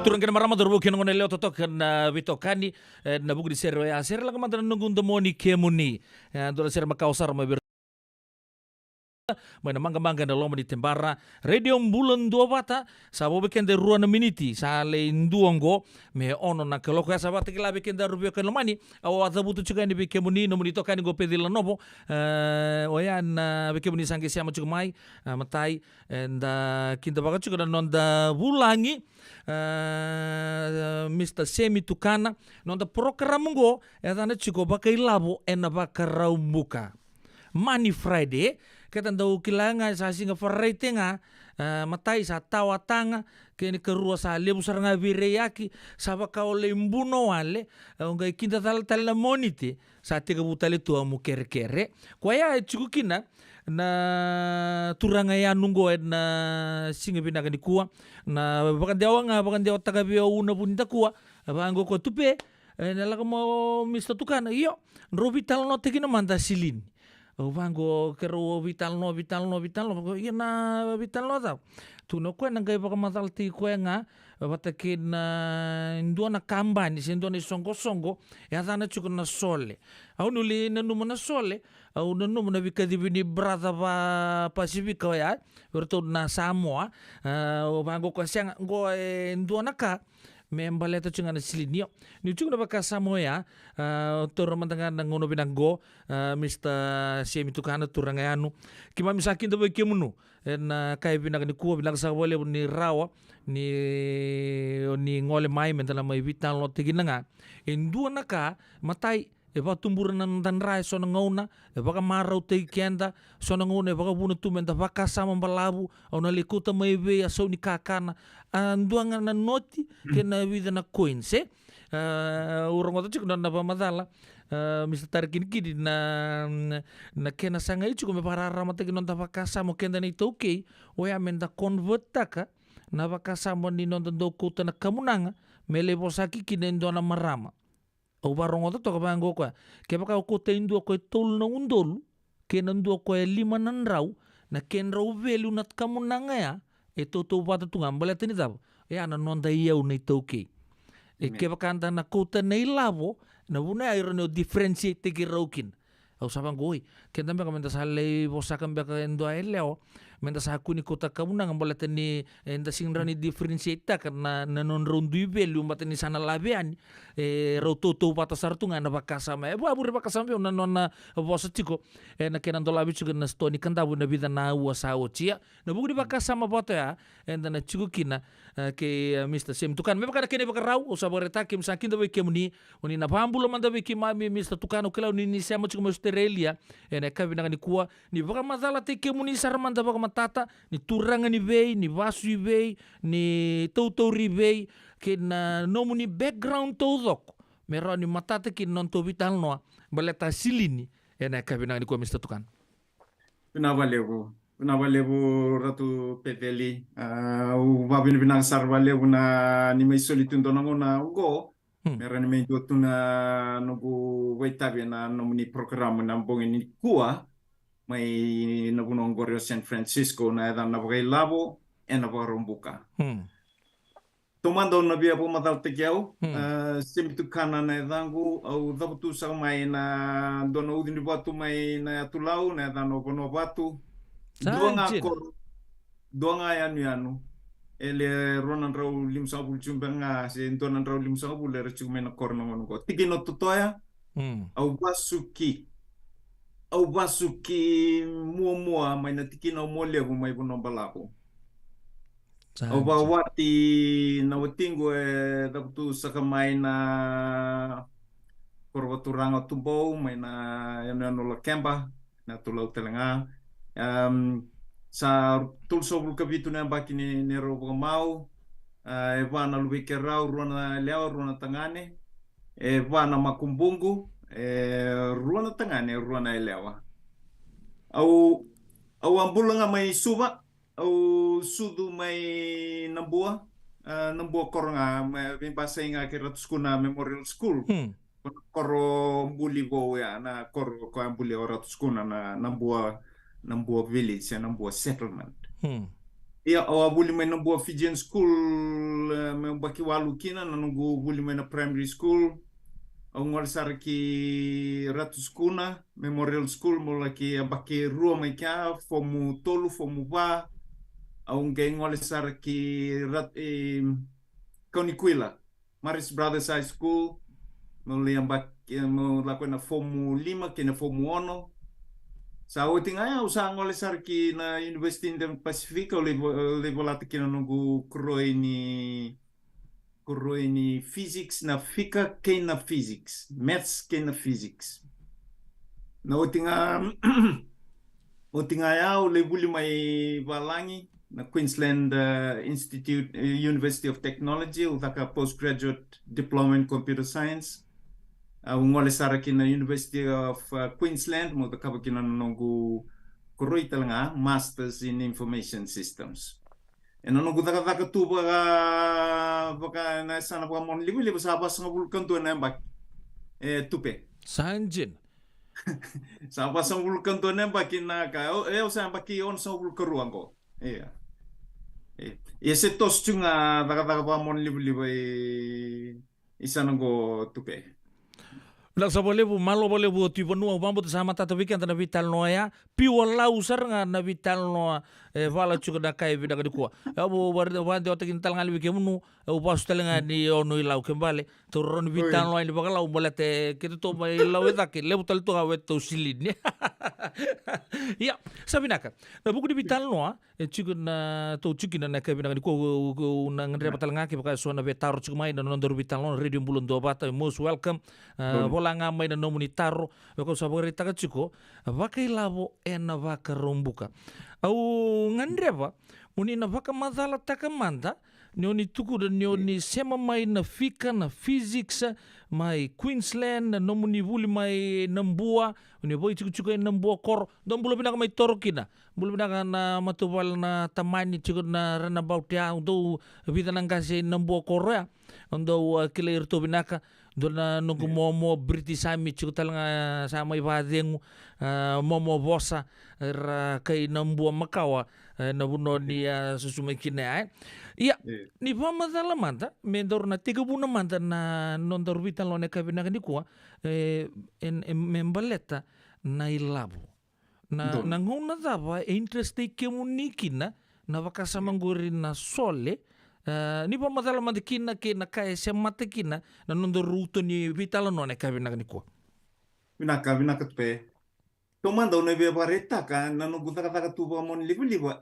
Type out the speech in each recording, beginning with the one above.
Turun kena marama dorbo kena ngone leo totok na vitokani na buku di serwe ya ser lang mantan nunggu demoni kemuni dora ser makausar mabir mana mangga-mangga na loma di tembara radio bulan dua bata sabo beken de ruana miniti sale nduongo me ono na keloko ya sabata kila beken da rubio ken lomani awa butu chuka ni beken muni no muni tokani go pedila nobo oya na beken muni sange siama chuka mai matai and kinda baga chuka non da bulangi Mr. Semi Tukana nonda program go etana chuko bakai labo ena bakarau muka Money Friday ketan dau kilanga sa singa farrete nga matai sa tawatanga kene kerua sa lebu saranga vireyaki sa bakao lembuno wale ngai kinta tal monite sa tega butale tua mu kere kwaya chukukina na turanga ya nunggo na singa binaga ni kuwa na bakan dia tagabi una punta kuwa bango ko tupe na mo Mr. Tukana iyo robital no tekina manda silin bango kero vital no ina vital no ta tu no ko nang baka matal ti ko nga batakin ndo na kambani sendo ni songo ya dana chuko na sole au nuli na numo na sole au na numo na bikadi bini brother pa Pasifika ya berto na Samoa bango ko siang go ndo na ka membaleta chunga na silinio ni chunga baka Samoa toro mantanga ngono binanggo Mr. Semi Tukana turangayanu kima misakin to kemuno na kai binang ni kuwa binang sa wale ni rawa ni ngole mai mentala mai vital no tiginanga indua naka matai eba tumburan nan rai sona ngona eba ka marau te kenda sona ngona eba ka buna tumenta baka sama balabu ona likuta mai be aso ni kakana anduanga na noti kena vida na coins urang oto chik na pamadala Mr. Tarikin kidi na kena sanga ichu kome parara mata kinonta vakasa mo kenda ni toke oya menda convert taka na vakasa mo ni nonta do kuta na kamunanga mele posaki kinendo na marama o barong oto toka bango kwa ke baka kuta indu ko tol na undolu kena ndu ko 5 nan raw na ken raw velu nat kamunanga ya to bata tunga mbale tini tabo ya na nonta iya unai toke ke baka anta na kuta na ilavo na buna ayo no differentiate ki raukin au sabang goi kenda me kamenta sale bosakan be ka endo eleo menta sa kuni kota kamuna ngambala tani enda singrani differentiate ta karena na non rondu belu matani sana labean rototo pata sartunga na bakasa ma bu abure bakasa me na nona bosa tiko na kenan dolabi chuga na stoni kanda bu na vida na wasa ochia na bugu di bakasa ma bota ya enda na chugu kina ke Mr. Sem Tukan me bakara kene bakara o saboreta kim sakin do ke muni oni na pambulo manda be ki mami Mr. Tukan o kala ni sama chuga Australia ena kabina ni kuwa ni baka mazala te ke muni sarmanda baka matata ni turanga ni vei ni vasu vei ni tautori vei ke na nomu ni background todok mero ni matata ki non to vital no baleta silini ena kabina ni kuwa Mr. Tukan Unawalevu ratu peteli u babin binang sarwalevu na ni may solitun donango na ugo meron ni may dotu na nugu waitabi na nomuni programa na mbongin ni kuwa may nagunong Gorio San Francisco na edan na bagay labo na bagarumbuka tomando na biya po matal tekiao simitu kana na edangu au dabutu sa may na dono udin batu may na tulau na edan no batu Dua nga yanu ele ronan raw lim sa bul chumbenga se donan raw lim sa bul le chume na korno ngono ko tigino tutoya au basuki mua mai na tikino mole bu mai buno balako au bawati na watingo dabtu saka mai na korwaturanga tumbo mai na yano la kemba na tulau telenga Sa tulso kabitu na baki ni ro mau e vana luike rau ruana leo ruana tangane e vana makumbungu ruana tangane ruana elewa au ambulanga mai suba au sudu mai nambua nambua koronga mai bahasa inga kira skuna memorial school koro mbuli go ya na koro ko ambuli ora skuna na nambua village ya nambua settlement. Ia o abuli mai nambua Fijian school me baki walu kina na nungu buli mai na primary school au ngol sarki ratu skuna memorial school mo laki baki rua mai kia fomu tolu fomu ba au nge ngol sarki Konikuila Maris Brothers High School mo mo lakuena fomu 5 kena fomu 1 sa o tinga usa ngole sarki na University in the Pacific o levo lati kina nungu kuroini physics na fika kena physics maths kena physics na o tinga ya o lebuli mai valangi na Queensland Institute University of Technology utaka postgraduate diploma in computer science ngole saraki na University of Queensland mo takaba kina nungu kuroi talanga masters in information systems nungu taka tu baka na sana pa mon libu sa bas ngul kanto na bak tupe sanjin sa bas ngul kanto na bakina ka sa baki on sa ngul karuango se tos tunga taka pa mon libu isanango tupe Nak sa bolebu malo bolebu ti bonua bambu sama tata weekend na vital noya piwa lau sarnga na vital noa vala chuka na kai vida kadikua abu warde wande otak intal ngali wike munu u pasu telenga ni onu ilau kembali turun vital noa ini bakalau bolete kita to mai lau etake lebu tal to awet to silin ya sabinaka na buku di vital noa chuka na to chuki na kai vida kadikua na ngre batal ngaki baka so na vetar chuka mai na nondor vital noa radio bulun do bata most welcome nga mai na nomuni taro ko sabari taka chiko vakai lavo ena vaka rombuka au ngandreva muni na vaka madala taka manda nioni tuku da nioni sema mai na fika na physics mai Queensland na nomuni vuli mai nambua uni boy chuku nambua kor don bulu binaka mai torokina bulu binaka na matubal na tamani chuku na rana bautia do vida nangkase nambua korya ondo kile irto binaka dona nungu momo British Army chukutal nga sama ibadengu momo bosa ra kai nambua makawa na buno ni susumai kina iya ni pama dala manta mendor na 3 manta na nondor vital lone kabina ni kuwa membaleta na ilabu na ngona dava interest ke munikina na vakasama nguri na sole ni pa madala madikina ke na kai se matekina na nondo ruto ni vitala no ne kabina ni ko vinaka tupe tomanda one be bareta ka na no gutaka tu ba mon libu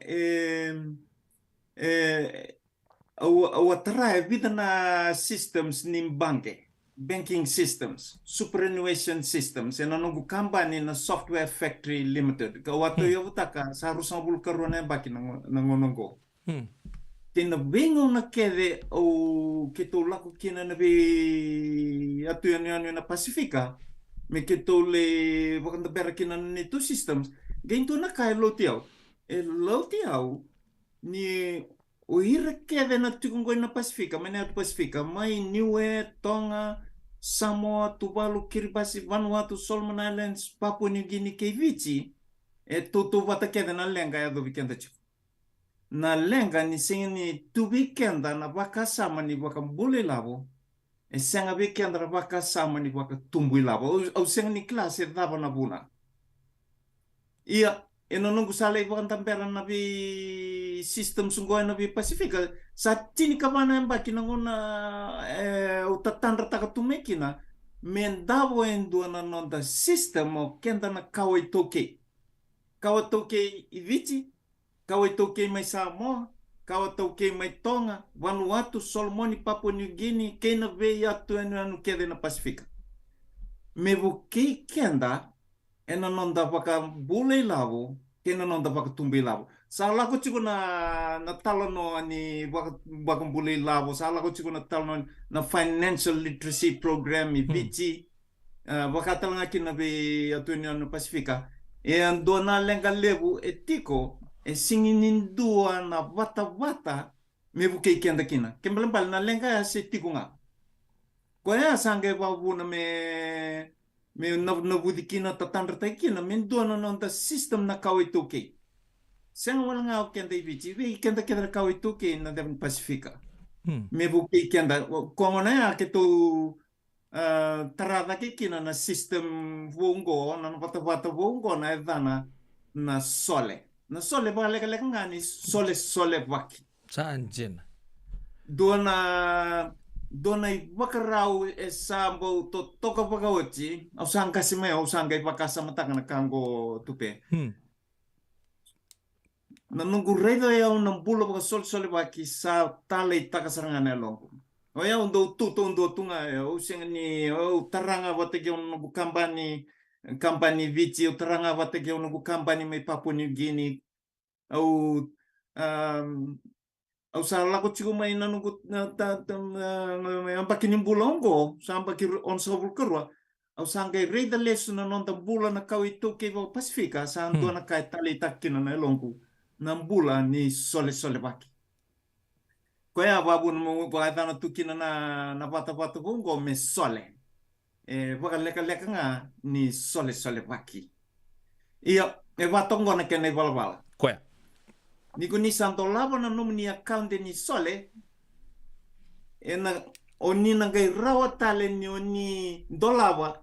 au atara vida na systems ni banking systems superannuation systems na no company na software factory limited ka wato yo taka sa rusa bul karone baki na ngonongo tena bengo na kede o ke to lako kena na be atu na Pasifika me ke to le wakanda bera kena na two systems gento na kai lo tiao ni o ira kede na tukungo na Pasifika mena Pasifika mai Niue Tonga Samoa Tuvalu Kiribati Vanuatu Solomon Islands Papua New Guinea Kevichi to vata kede na lenga ya do weekend chifu na lenga ni singini tu weekenda na baka sama ni baka bule labo senga weekenda na baka sama ni baka tumbu labo au senga ni klase daba na buna ia nungu sale baka tampera na bi system sunggoy na bi Pasifika sa tini kabana mbaki nangona utatandra taka tumekina mendavo endo na nonda system o kenda na kawai toke ivici kawai toke mai Samoa, kawai toke mai Tonga, Vanuatu, Solomoni, Papua New Guinea, kena vei atu anu kede na Pasifika. Me vo kei kenda, ena nonda waka bule lavo, kena nonda baka tumbi labo. Salah ko chico na talo no ani baka buli labo. Salah ko chico na talo no na financial literacy program i bichi. Baka talo nga kinabi atunya no Pasifika. E ando na lenga lebu etiko e singinin dua na bata me buke kenda kina. Kembali na lenga se tiko nga. Koya sange babu na me nabudi kina tatandra tai kina me dua na nonda system na kau itu ke. Sang wala nga kenda ibichi we kenda kenda kau itu ke na dem Pasifika. Me buke kenda ko na ya ke tu tarada ke kina na system vungo na bata vungo na edana na sole. Na sole ba leka ngani sole vaki. Sanjin. Dona i wakarau e sambo to toka pagaochi au sangka sime au sangka i pakasa mataka na kango tupe. Na nunggu redo ya unang bulo paka sole vaki sa tale taka sarangana longo. O ya undo tunga ya o ni o taranga watege unang kampani vici o taranga watege unang kampani me Papua New Guinea au au salah ko chiku mai na nunggu ang pakinimbulango sampai kir on sabul kerwa au sangai reida lesu na nonta bula na kau itu ke Pasifika santo na kai tali takina na longu na bula ni sole baki. Koya babu mo bata na tukina na bata bungo me sole. Baka leka nga ni sole baki. Iya batongo na kene balabala. Koya. Niko ni santo lava na nomu ni account ni sole na oni na gai rawa tale ni oni dolava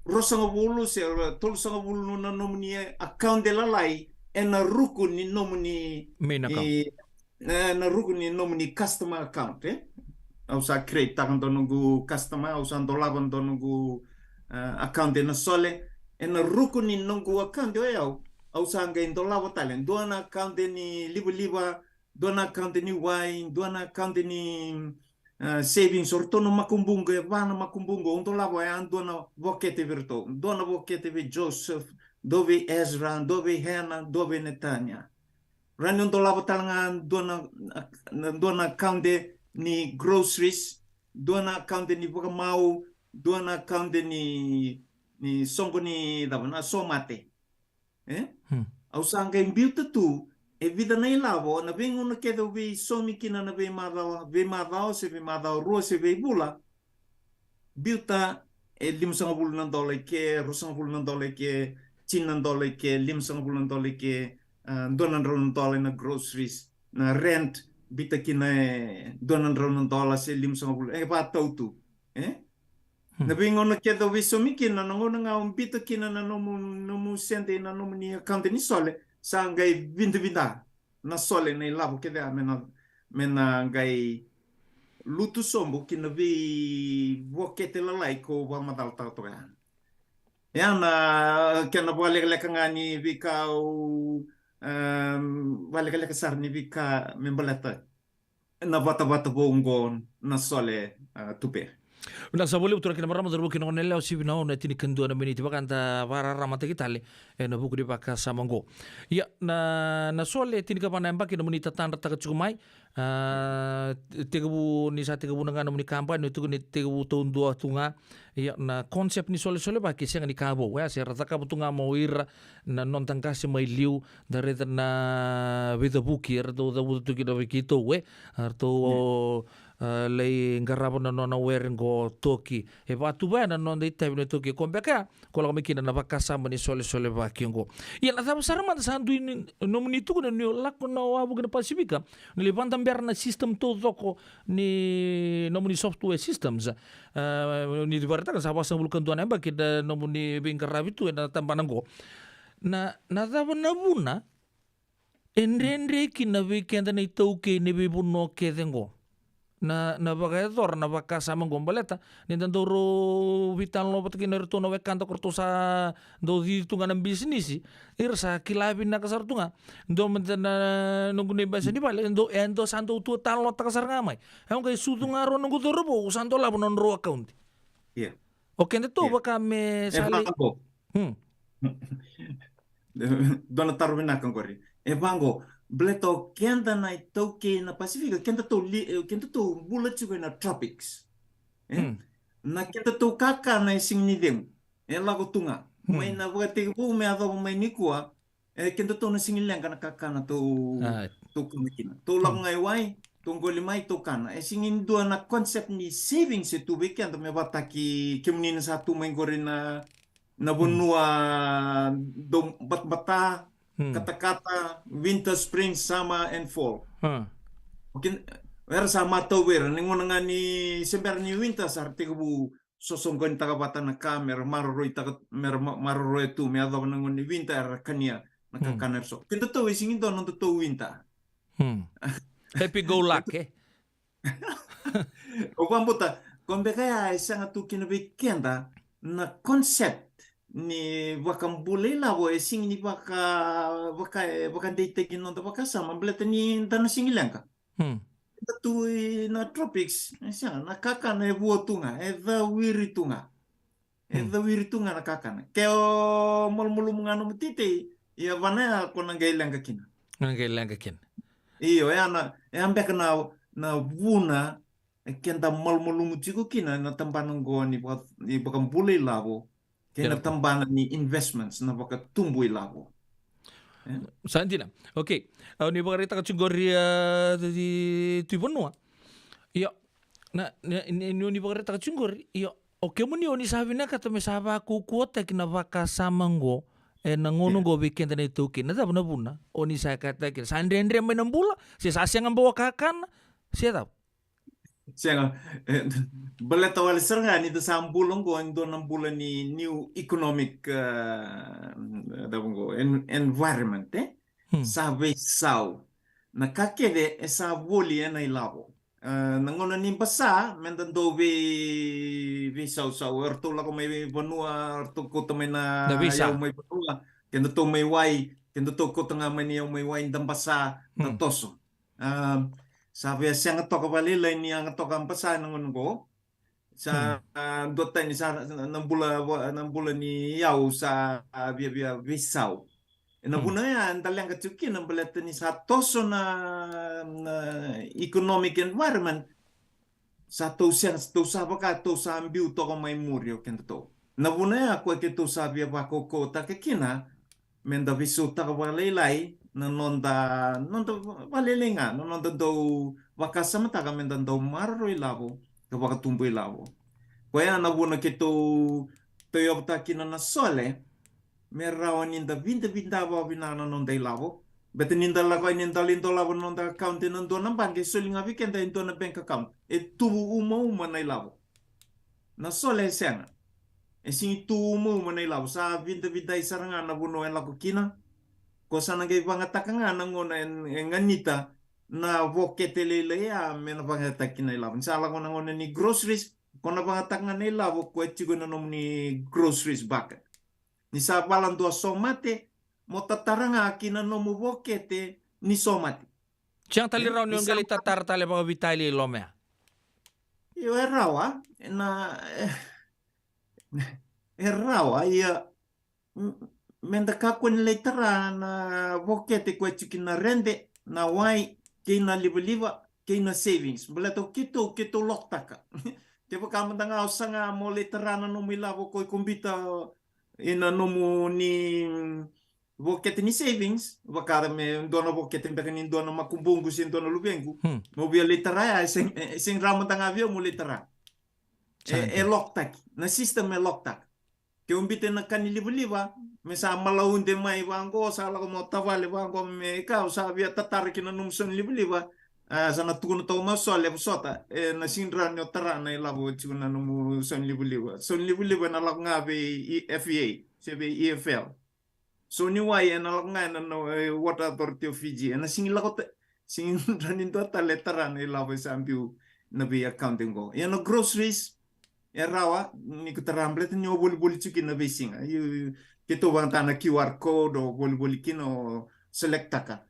rosanga bulu se tolsanga bulu na nomu ni account de lalai na ruku ni nomu ni na ruku ni nomu ni customer account au sa create takan to nungu customer au santo lava to nungu account na sole na ruku ni nungu account yo au sanga indo lava talen dona account ni liba dona account ni wine dona account ni savings ortono makumbungo vana makumbungo undo lava ya dona vokete virto dona vokete vi Joseph dove Ezra dove Hannah dove Netanya rani undo lava talanga dona account ni groceries dona account ni mau dona account ni songo ni dava somate au sanga imbiuta tu e vida nei lavo na vengo na kedo vi somi kina na ve madao se ve madao rua se ve bula biuta e limsanga bulu na dole ke rosanga bulu na dole ke chinan dole ke limsanga bulu na dole ke donan ron dole na groceries na rent bita kina donan ron dole se limsanga bulu ba tautu na bingo na kedo vi somi kina na ngona nga umbita kina na nomu sente na nomu ni account ni sole sangai vinda na sole na lavo keda mena gai lutu sombo kina vi vokete lalai ko wa madal tau ya na kena bole leka ngani vi kau bale leka sarni vi ka membalata na vata bongon na sole tupe. Una sabole utura kina marama darbu kina onella osibi na ona tini kendu na miniti bakanta vara ramata kitale na buku di baka samango ya na sole tini kapana emba kina munita tanda taka cukumai tegabu ni sa tegabu nanga muni kampa no tuku ni tegabu tahun 2 tunga ya na konsep ni sole baki senga ni kabo ya se rata kabu tunga mau ira na non tangkasi mai liu dari na vida buki arto da butu kina vikito we arto lei ngarabo na nona werengo toki e watu bana nona itabi na toki kombeka kola mikina na bakasama ni sole baki ngo ya na tama sarama sandu ini nomuni tu na ni lako na wabu na Pasifika ni levanta berna sistem todo ni nomuni software systems ni divarta sa basa bulkan tuan amba kita nomuni bingkarabitu na tambanango na tama na buna enrendre kina weekend na itauke ni bibuno kedengo na bagaidor na baka sama gombaleta ni tandoro vital no patki na rito na wekanta kortosa do di tunga ng business irsa kilabin na kasar tunga do na nunggu ni basa ni bale endo santo tu talo ta kasar ngamay ang kay sutunga ro nunggu dorobo santo labo non ro account yeah okay nito baka me sali dona tarumina kan kori e bango bleto kenda na toke na Pasifika kenda to bullet na tropics na kenda to kaka na sing ni dem e lago tunga mai na wate bu me ado mai ni kuwa e kenda to na sing ilang kana kaka na to kumikina to lago ngai wai tunggoli mai to kana e singin dua na konsep ni savings itu weekend me bataki kemuni na satu mai gorina na bunua do bata kata-kata winter, spring, summer, and fall. Mungkin era sama tau wer ningon nga ni sember ni winter sarti ko sosonggon takabata na kamer maroroi maroroi tu me ado ningon ni winter kania nakakaner so. Kinto to isingin do non to winter. Happy go lucky. O pambuta kombe kaya isang atu kinabikenda na concept ni wakam bulela bo sing ni baka date ginon baka sama beleta ni dana singilanka tu na tropics siya nakaka na buo tunga the wiri tunga nakaka na keo molmulu mungano mutite ya vana ko nangailanka kina iyo ya na ambe na buna kenda molmulu mutigo kina na tambanongo ni bakam bulela bo kaya tambanan ni investments na baka tumbuh labo. Santina. Okay. Ni bakarita ka chungori di tuiponua. Iyo. Ni bakarita ka chungori. Iyo. Okay mo ni sabi na kata mesaba kukuota kina baka samango nangono go weekend na ito kina tap na buna. Oni sa kata kina sandre may nambula. Si sasyang ang bawa kakan. Siya tap. Siya baleta wal seranga ni sa ambulong go ando ng bulan ni new economic environment sabe saw nakakede sa voli na ilabo nangono ni basa mendando vi saw erto la ko may banua erto ko to may na yaw may banua kendo to may wai kendo to ko nga may yaw may wai dambasa na toso sabi siya nga toka balilay niya nga toka ang pasa ng ko sa dota ni sa ng bula ni yaw sa via visaw na buna yan talang katukin ng baleta ni sa toso na economic environment sa to sa baka to sa ambiu to ko may muryo kento to na buna ya ko kito sabi ba ko ta kina menda visuta ka balilay nonda valelenga nonda do wakasama taka menda do marro ilabo ka wakatumbo ilabo kaya na buna kito toyota kina na sole merawan ninda vinda ba binana nonda ilabo bete ninda lako ninda lindo labo nonda account nonda namban ke solinga weekend into na bank account tubu uma na ilabo na sole senga sing tu uma na ilabo sa vinda isaranga na buno en lako kina kosa nagay pangataka nga nanguna nganita na voketele ya mena pangatak kinailaban sala ko nanguna ni groceries ko na pangatak nga nailabo ko etigo na ni groceries baka ni sa palan do somate mo tataranga kinanomu vokete ni somate Siyang taliraw niyo galit tatartale mga vitali lomea yo erawa na erawa ya menda kakwen leitara na vokete ko na rende na wai kina liba kina savings balato kito loktaka tipo kama tanga usanga mo leitara na no milabo ko kumbita ina no ni vokete ni savings wakara me dona vokete mbekani dona makumbungu sin dona lubengu mo via leitara ya sing ramo tanga vio mo leitara loktak na system loktak ke umbite na kaniliba mesa malaunde mai bango sala ko motavale bango me ka usabia tatar kina numson libliba sana tukuno to masole sota na sindra no tarana ilabo chuna numu son libliba na lak ngabe EFA sebe EFL so ni wai na lak ngana no water authority of Fiji na singila ko sing ranin to taletara na ilabo sampiu na be accounting go no groceries erawa ni kutaramblet ni obul chicken na basing kito bang tana QR code o bol kino selectaka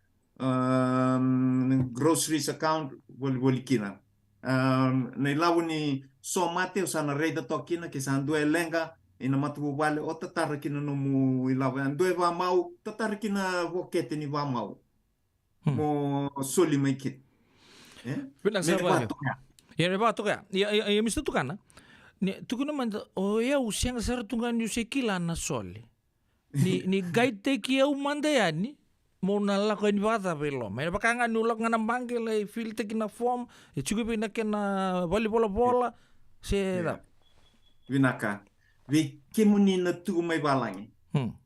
groceries account bol kina na ilawo ni somate o sana reda tokina kisan due lenga ina matu wale o tatara kina no mu ilawa doe wa mau tatara kina wokete ni wa mau mo soli mai kit Bilang me sabar. pato Ya me pato ya. Ya mesti tu kan. Ni tu kena manda oh ya usiang sar tungan yu sekila na soli. Ni guide te ki au manda ya ni. Mo na la ko ni bata pelo. Me pakanga nulak ngana bangke fil te kina form. Chugu pina kena bola se da. vinaka vi kemuni na tu mai balangi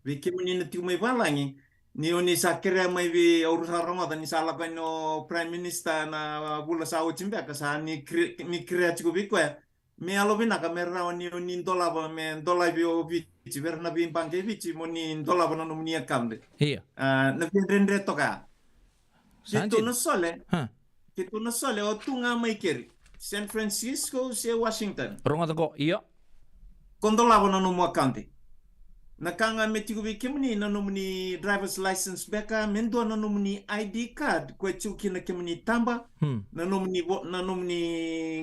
vi kemuni na tu mai balangi ni oni sakira mai vi urusan Ramadan ni sala no prime minister na bula sao chimbe ka sa ni krea chiku vi ko me alo vinaka me ra oni dola ba me dola vi o vi ci verna vi banke vi ci moni dola ba no ni account Iya. na vi rendre toka Sanjin. Kito na sole o tunga mai keri San Francisco se Washington Ronga ko iya. Kondolava na nomo account. Nakanga metigo vi kemni na nomuni driver's license beka mendo na nomuni ID card ko chukina kemni tamba na nomuni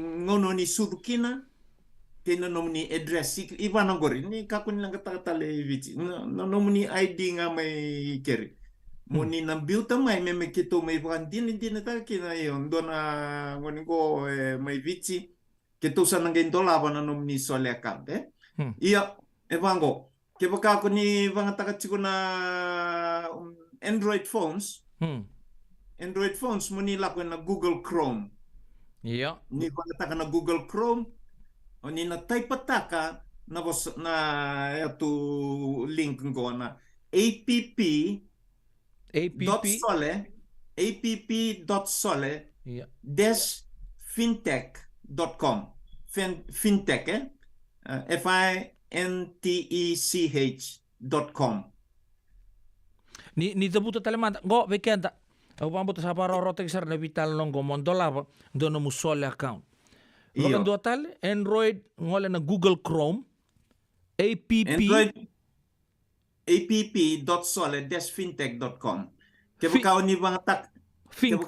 ngono ni sudukina ke na nomuni address ivana gori ni kakuni langa tale viti na nomuni ID nga mai keri moni na biuta mai me kito mai brandin din ta kina yon dona ngoni go mai viti kito sa nang dolava na nomuni sole account Iya, evango. Ke baka ko ni vanga takachiko na Android phones. Android phones mo ni lakwen na Google Chrome. Iya. Ni vanga taka na Google Chrome. O ni na type pataka na ito link ko na app.sole Iya. -fintech.com fintech fintech.com Ni tabuta talemanta go vekenda. Au pambuta sa para rotek sar na vital longo mondola dono musole account. Wakan do tal Android ngole na Google Chrome app.sole-fintech.com Kebukao ni bang tak Think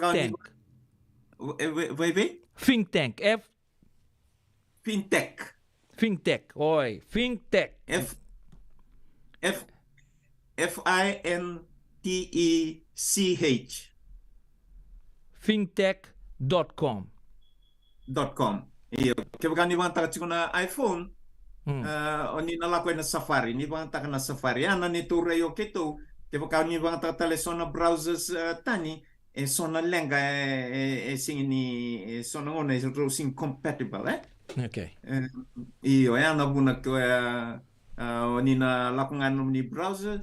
Tank Fintech. Oi, Fintech. FINTECH Fintech.com. Iyo. Kaya ni bang taka na iPhone, o ni nalako na Safari, ni bang taka na Safari. Ana ni tureyo kito, kaya ni bang taka tale sona browsers tani, sona lenga sing sona ngona sing compatible Okay. Iyo, ana buna ko ni na lakungan ni browsers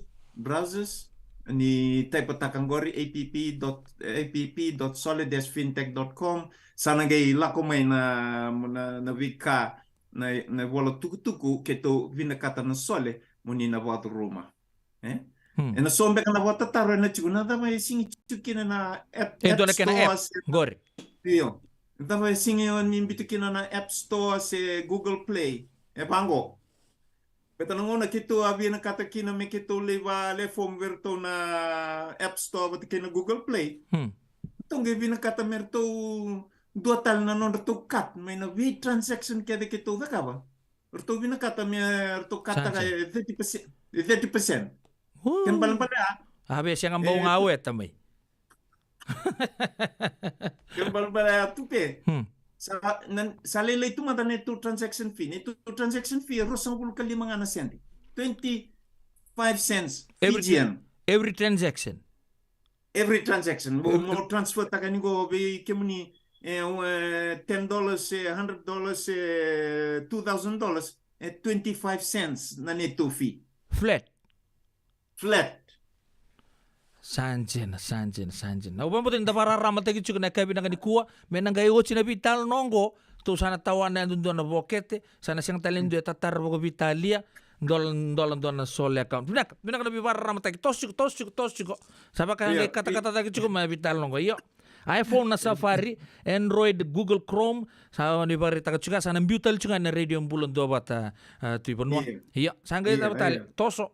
ni type takangori app.sole-fintech.com sana gay lako may na wika na wala tuku keto vinakata na sole muni na watu Roma na sombe kana wata taro na chuna da may singi chukina na app store gori iyo da may singi on imbitukina na app store se Google Play pango Pero nung kito abi na kata kina me kito le phone verto na App Store at kina Google Play. Itong gabi na kata merto dua tal na non to cut may na we transaction kaya kito da ka ba? Erto bi na kata merto kata kaya 30%. 30%. Kan balang pala. Habe siya ang buong awet tamay. Kan balang pala tupe. Sa lele itu mata neto transaction fee. Neto transaction fee rosang puluh kali mga nasyan. 25 cents. Every transaction. Every transaction. Mo transfer takan go be kemuni $10, $100, $2,000, 25 cents na neto fee. Flat. Sanjin. Na ubang putin da para ramat tagi chuk na kabi na kuwa men nang gayo china vital nongo to sana tawan na dundo na bokete sana siyang talendo tatar bogo vitalia dolan na sole account. Binak na para ramat tagi tosik. Saba ka kata-kata tagi chuk na vital nongo iyo. iPhone na Safari, Android, Google Chrome, sa ni bari taga chuka sana butal chuka na radio bulon do bata tu ponwa. Iyo, sangay tatal toso.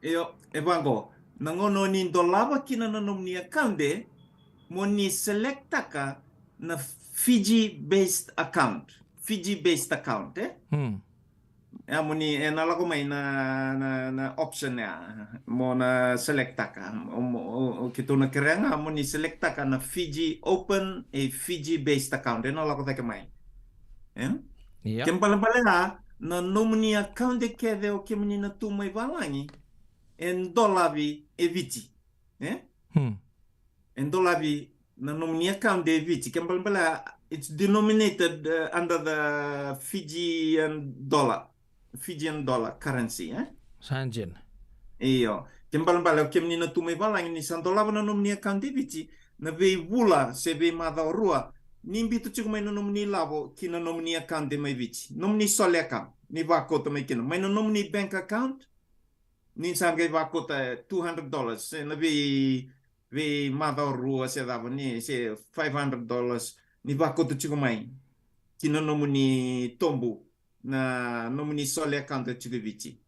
Iyo, ebango. Nangono ni dolaba kina na nomni account mo ni selecta ka na Fiji based account muni nala ko may na option ya mo na selecta ka kito na kaya nga muni selecta ka na Fiji open a Fiji based account nala ko tayo may Yeah. Kempala na nomuni account de kede o kemuni na tumay balangi en dolavi eviti en dolavi na nomuni account de eviti kempala it's denominated under the Fijian dollar currency Sanjin. iyo kempala kemuni na tumay balangi ni sandolava na nomuni account de eviti na vei vula se vei mada rua nimbitu chiku mai no nomuni lavo kina nomuni account de mai vici nomuni sole account ni vakota mai kina mai no nomuni bank account ni sangai vakota $200 se na vi mada rua se dava ni se $500 ni vakota chiku mai kina nomuni tombu na nomuni sole account chiku vici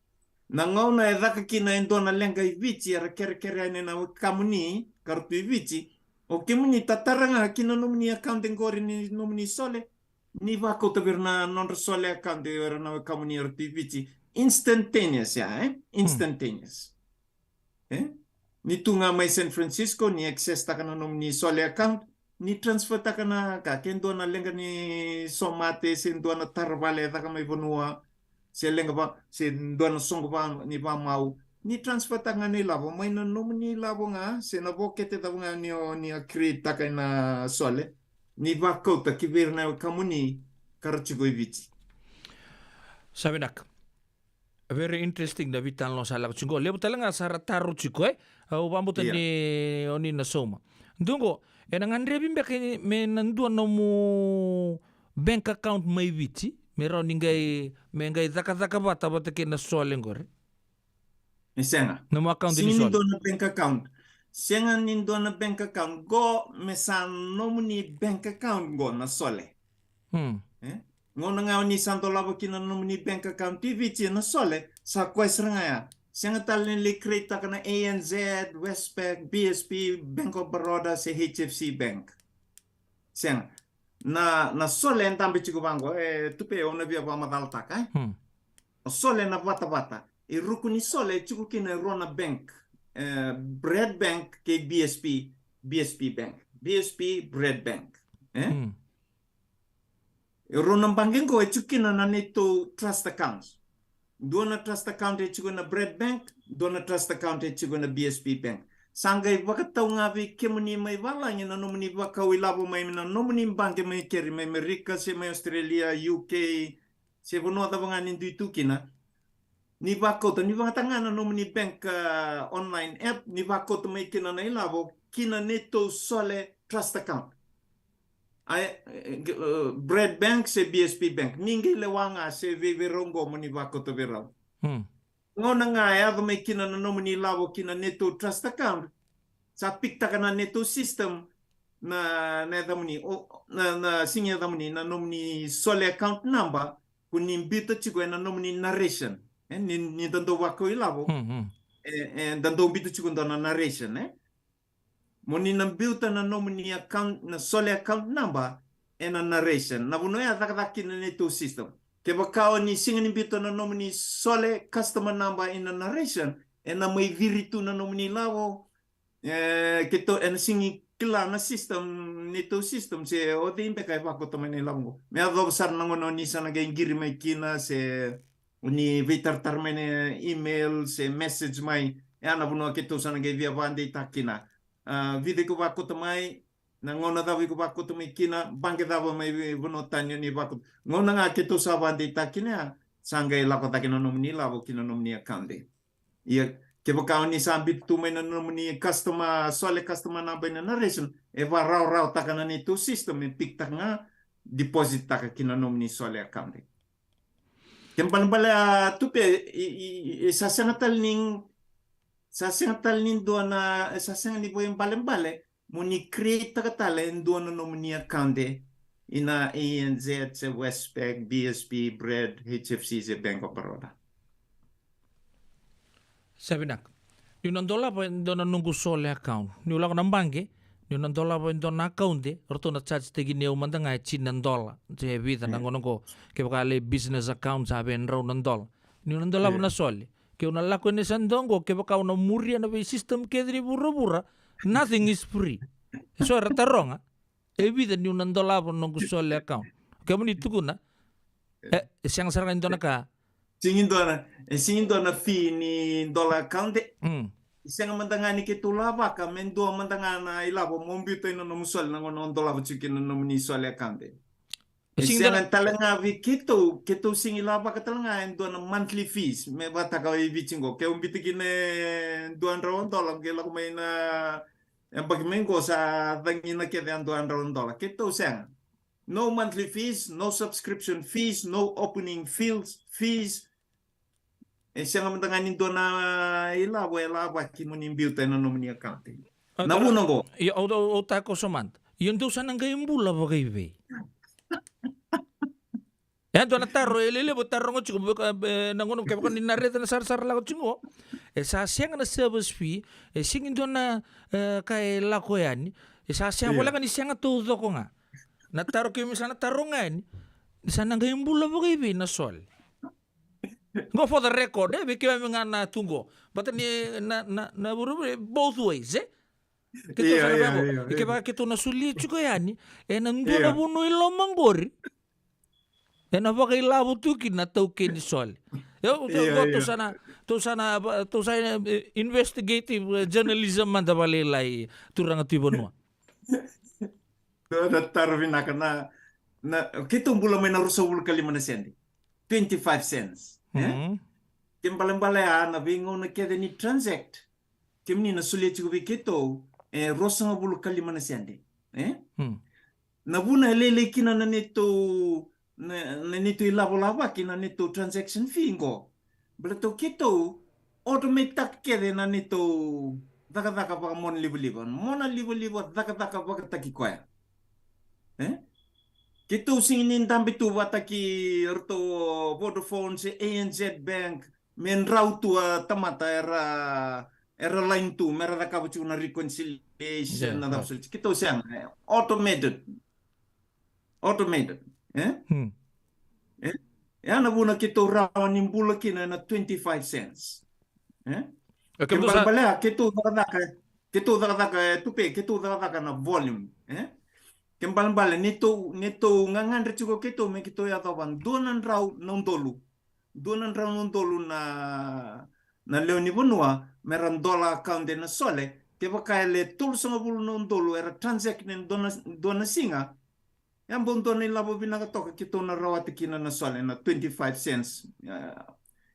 na ngauna e daka kina endona lenga i vici era kere ane na kamuni kartu i vici o ke muni tataranga kina nomuni account ngori ni nomuni sole ni va kota verna non sole account era na kamuni RTVC instantaneous instantaneous ni tunga mai San Francisco ni access takana nomuni sole account ni transfer takana ka kendo na lenga ni somate sen doana tarvale takama ivonua se lenga ba se doana songo ba ni ba mau ni transfer tanga ni lavo mai na nomuni lavo nga se na bokete tavo nga ni create taka na sole ni va kota ki verna kamuni karchigo iviti Sabinak. Very interesting na vitan lo sala chingo. Lebo talanga sara taru chiko o bambutan ni oni na soma. Dungo enang andre bimbe ke me nandua no mu bank account mai viti me ro ningai me ngai zaka bata ke na sole ngore. Senga. No mo account ni Sini sole. dona bank account. Senga ni dona bank account go me san nomuni bank account go na sole. Ngona nga ni santo labo kina nomuni bank account TV na sole sa kwesranga ya. Senga talin li create kana ANZ, Westpac, BSP, Bank of Baroda se HFC Bank. Senga na sole entambe chiku bango tupe ona via ba madal taka sole na vata e rukuni sole chiku kina rona bank bread bank ke BSP bank BSP bread bank rona banking ko chukina na neto trust accounts dona trust account chiku na bread bank dona trust account chiku na BSP bank sangai wakatau ngavi kemuni mai walangi na nomuni wakau ilabo mai na nomuni banke mai keri mai Amerika se mai Australia UK se vono da banga nindu itu kina ni wakau to ni wakatanga na nomuni bank online app ni wakau to mai kina na ilabo kina neto sole trust account bread bank se BSP bank ningi lewanga se verongo muni wakau to verau ngona nga ya mai kina na nomuni labo kina neto trust account sa pikta kana neto system na damuni na sinya damuni na nomuni sole account number kunin bita chigo na nomuni narration ni dando wako ilabo dando bita chigo na narration moni na built na nomuni account na sole account number na narration na buno ya kina neto system ke bakao ni singa ni bito na nomuni sole customer number in a narration na may viritu na nomuni lavo kito singi kila na system nito system se o de impe kay bako to may lavo me ado sar nangono ni sana gay giri may kina se ni vitar tarmene email se message may ana buno kito sana gay via bande takina vide ko bako to may ngona dawi ko bako to may kina bangke dawa may buno tanyo ni bako ngona nga kito sa bande takina sangay lako takina nomuni lavo kina nomuni akande iya ke bakao ni sambit tu may na nomuni customer sole customer number na narration eva raw takana ni to system piktak nga deposit taka kina nomuni sole akande kempan bala tupe sasangatal ning doana sasang ni boyeng bale muni create takatale doana nomuni akande ina ANZ se Westpac BSP Bread HFC se Bank of Baroda Sabinak. Yun ang dola pa doon nunggu sole account. Ni ulang nang bangke ni nan dola ba indon account orto na charge tegi neu mandanga chin nan dola je vita nangono ko ke bakale business account sabe nro nan dola ni nan dola na soli ke una lako ni sandongo ke baka una muria na system ke dri burra nothing is free so rata ronga e vita ni nan dola no soli account ke muni tukuna siang sarang indona ka singin dona fee ni dola account isang mandangani ke tulaba ka mendo mandangana ilabo mombito ino no musol na ngono dola buchikin no muni sole account isang talanga vi keto singilaba ka talanga endo na monthly fees me bata ka ibichingo ke umbitikin $200 ke la kumaina ang pagmengo sa dangina ke $200 keto sang no monthly fees, no subscription fees, no opening fees. Siya nga mandanganin doon na ilaba kimunin beauty na naman yung accounting. Nabuno ko. O tako somant. Yun daw sanang gayong bula ba kayo ba? Yan doon na taro, ililibo taro ko chiko, nangunong kaya baka ninarita na sar-sar lang ko chiko. Sa siya nga na service fee, singin doon na kay lako yan, sa siya wala ka ni siya nga tuto ko nga. Nataro kayo misalnya tarungan, sana ngayong bula ba kayo na sol. Go for the record, bigyan mo nga na tunggo. But na both ways, Kita sana babo, ikaba kita na sulit juga yani, nando na buno ilo manggori. Na ba kayo labo tukin na taukin ni sol. To sana investigative journalism man tabalilay turang atibon mo. Taruhin na kitong bula may narusawul kalima na sendi. 25 cents. Kim balang-balaya na bingo na kaya ni transact. Kim ni nasulit ko kito, rosa nga bulu kalima na sendi. Nabuna lele kina na nito ilabo-laba kina nito transaction fee ngo. Balato kito, automatic kaya na nito daka-daka baka mona libo-libo. Mona libo-libo daka-daka baka takikwaya. Kito singinin tambi tu bata ki orto Vodafone si ANZ Bank men rautu tamata era line tu mera da kabuchu na reconciliation na dapsul kito siang automated ya na buna kito rawan nimbula kina na 25 cents bala kito daka tupe kito daka na volume Kembali nito ngangan rechugo kito me kito ya tawan donan raw nondolu na leoni bonua meran dola account na sole ke bakaile tul sama bulu nondolu era transaction dona singa yang bon dona labo binaga toka kito na rawati kina na sole na 25 cents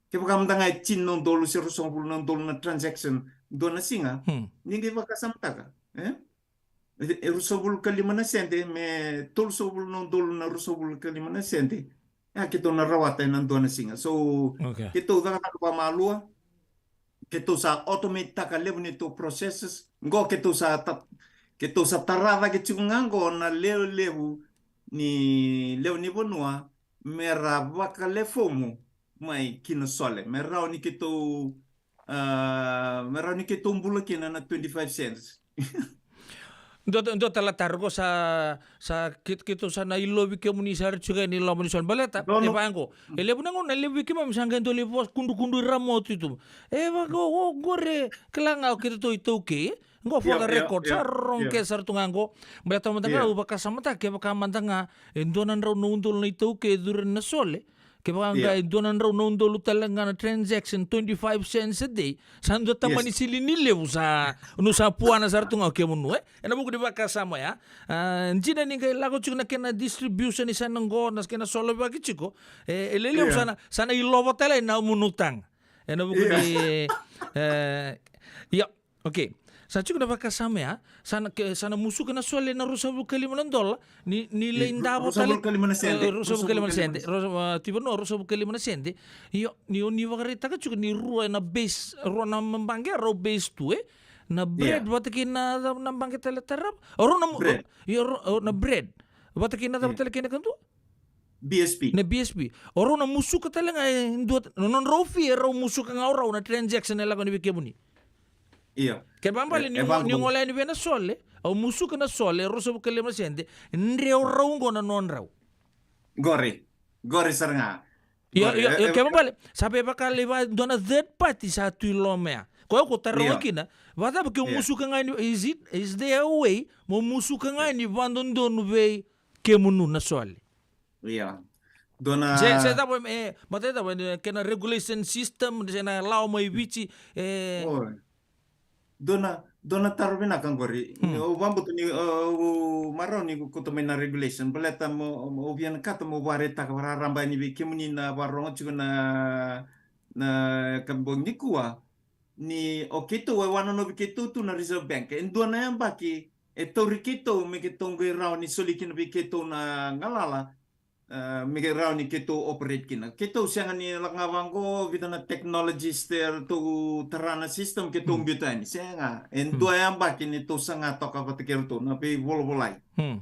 ke bakam tanga chin nondolu si sama bulu nondolu na transaction dona singa ningi bakasamtaka rusobul kalima na sente me tul sobul non dol na rusobul kalima na sente kito na rawata nan do na singa so kito da ka malua kito sa automate ka level nito processes ngo kito sa tarada ke chungango na lewu ni bonua mera baka le fomu mai kino sole mera ni kito mbula kina na 25 cents Ndo talatargo sa kito sana ilobi ke munisar juga ni lo munison baleta e pango ele bunango na lebi ke mam sanga ndo lebi kundu ramot itu ba go gore kelanga kito to itu ke ngo for the record sarong ke sartungango baleta mantanga ubaka samata ke baka mantanga ndo nan raw nundul na itu ke duren na sole ke baka donan raw nundul talanga na transaction 25 cents a day sando tamani silini lebu sa nusa puana sartunga ke munu ena buku di baka sama ya njina ni kay lago chuk na kena distribution isa nanggo nas kena solo baki chiko elele sana ilobo tele na munutang ena buku di ya okay sa chuk na baka sama ya sana musu kena sole na rusabu $5 ni leindabo tale rusabu $5 tiba no rusabu $5 yo ni wakarita ka chuk ni ruwa na base ruwa na membangge ro base tu na bread batakin na nambangge tele terap oro na bread batakin na tele kena kantu BSP na BSP oro na musu ka tele nga non rofi ro musu ka nga oro na transaction nela ko ni bikebuni Iya. Ke bambali ni ngolay ni Venezuela au musu kana sole rosa bukale masente ndreu raungo na non rau. Gore saranga. Yo kema bale sabe bakale ba dona third party sa tu lomea. Ko tarro kina vada porque o musu ka ngani is there a way mo musu ka ngani vandon don ve kemunu na sole. Yeah. Dona se da mate da kena regulation system na law mai vici dona tarvina kan gori o vambuto ni maroni ko to mena regulation beleta mo obian kata mo bareta ka ramba ni bi kemuni na barongo chuko na kambong ni kuwa ni okito we wana no biketo tu na Reserve Bank en dona yang baki e to rikito me ke tongo rao ni solikin bi keto na ngalala mega rao ni keto operate kina keto siang ni langawango vitana technologies ter to terana system keto mbutani sianga en dua yang baki ni to sanga toka patikero to na be volvolai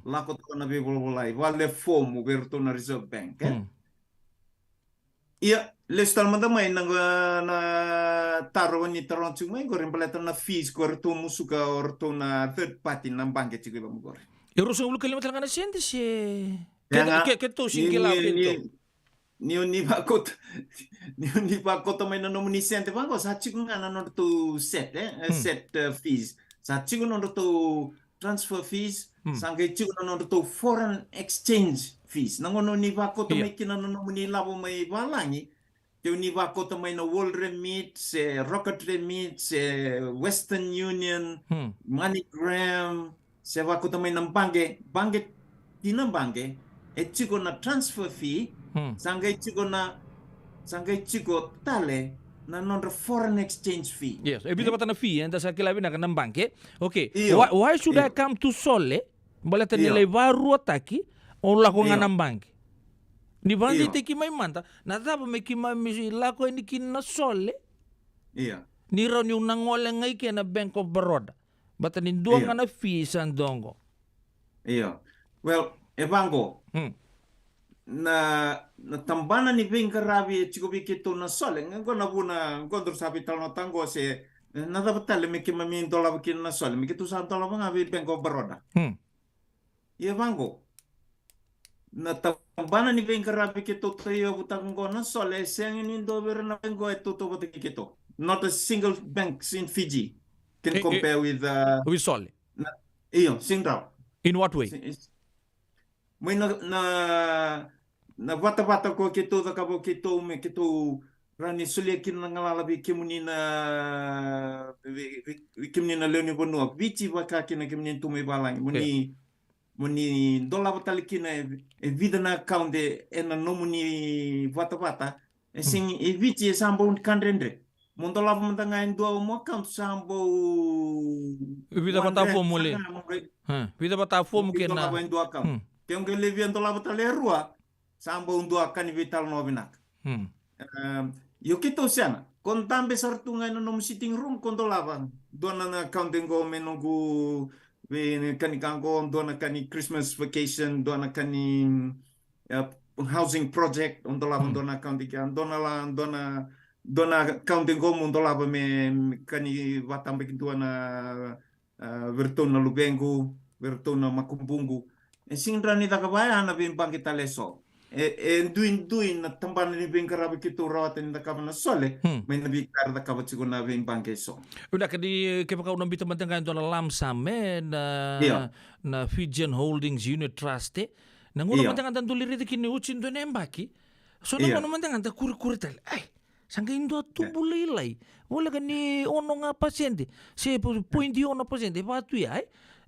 lako to na be volvolai wale form uberto na Reserve Bank ia lestal manda mai na taro ni taron chumai goreng peleta na fees gorto musuka orto na third party na bank chiku ba gore eu rosa ulu kalima talangana sente se que tu singila ni bakot mai na nomuni sente bango sa chiku ngana no to set fees sa chiku no to transfer fees sangai chiku no to foreign exchange fees nangono ni bakot mai kina no nomuni labo mai balangi teu ni bakot mai na World Remit se Rocket Remit se Western Union MoneyGram se bakot mai na bange tina bange e chico na transfer fee sangai chico tale na non foreign exchange fee. Yes, e bita na fee enda sa kilabi na kanang banke. Okay. Why should I come to Sole? Balata nila varu ataki o lako nga ng banke. Ni banke te ki may manta na tapa may ki may lako ni kin na Sole. Ni ron yung nangole ngay kaya na Bank of Baroda. Bata ninduang nga na fee sa dongo. Well, evango na tambana ni venga rabi chico biketo na sole ngona buna ngondro sabi talno tango se na dabatale me kima min dola bikin na sole me kitu sa dola banga bi Bank of Baroda evango na tambana ni venga rabi keto tayo butango na sole seng ni do ber na vengo eto to botiketo not a single bank in Fiji can compare with Sole single. In what way? May na bata-bata ko kito da kabo kito me kito rani suliakin na ngalabi kimuni na leoni bonua bici baka kina kimuni tume balang muni dola batalikina e vida na account na nomuni bata-bata sing e bici sambo kandrendre mondola mantanga dua mo account sambo vida bata fo mole vida bata fo mungkin na Kung levian to labo talerua sambo undo akan vital no binak. Yo kito siana kon tambe sartunga no nom sitting room kon to laban. Dona na counting go menunggu kani kango dona kani Christmas vacation dona kani housing project on to laban dona counting kan dona counting go mun to laban me kani watambe kintuana vertona lubengu vertona makumbungu sing rani takabaya na bin bangkit leso duin na tamban ni bin karabi kitu rawat ni takabana sole may nabikar takabat siguro na bin bangkit so udah kadi kepaka unang bita mantang kan lamsam na Fijian Holdings Unit Trust nangulo mantang kan tuliri kini ucin do nembaki so nangulo mantang kan kuri tal sangka indo tubulilai wala kan ni ono nga pasyente si pointi ono pasyente patu ya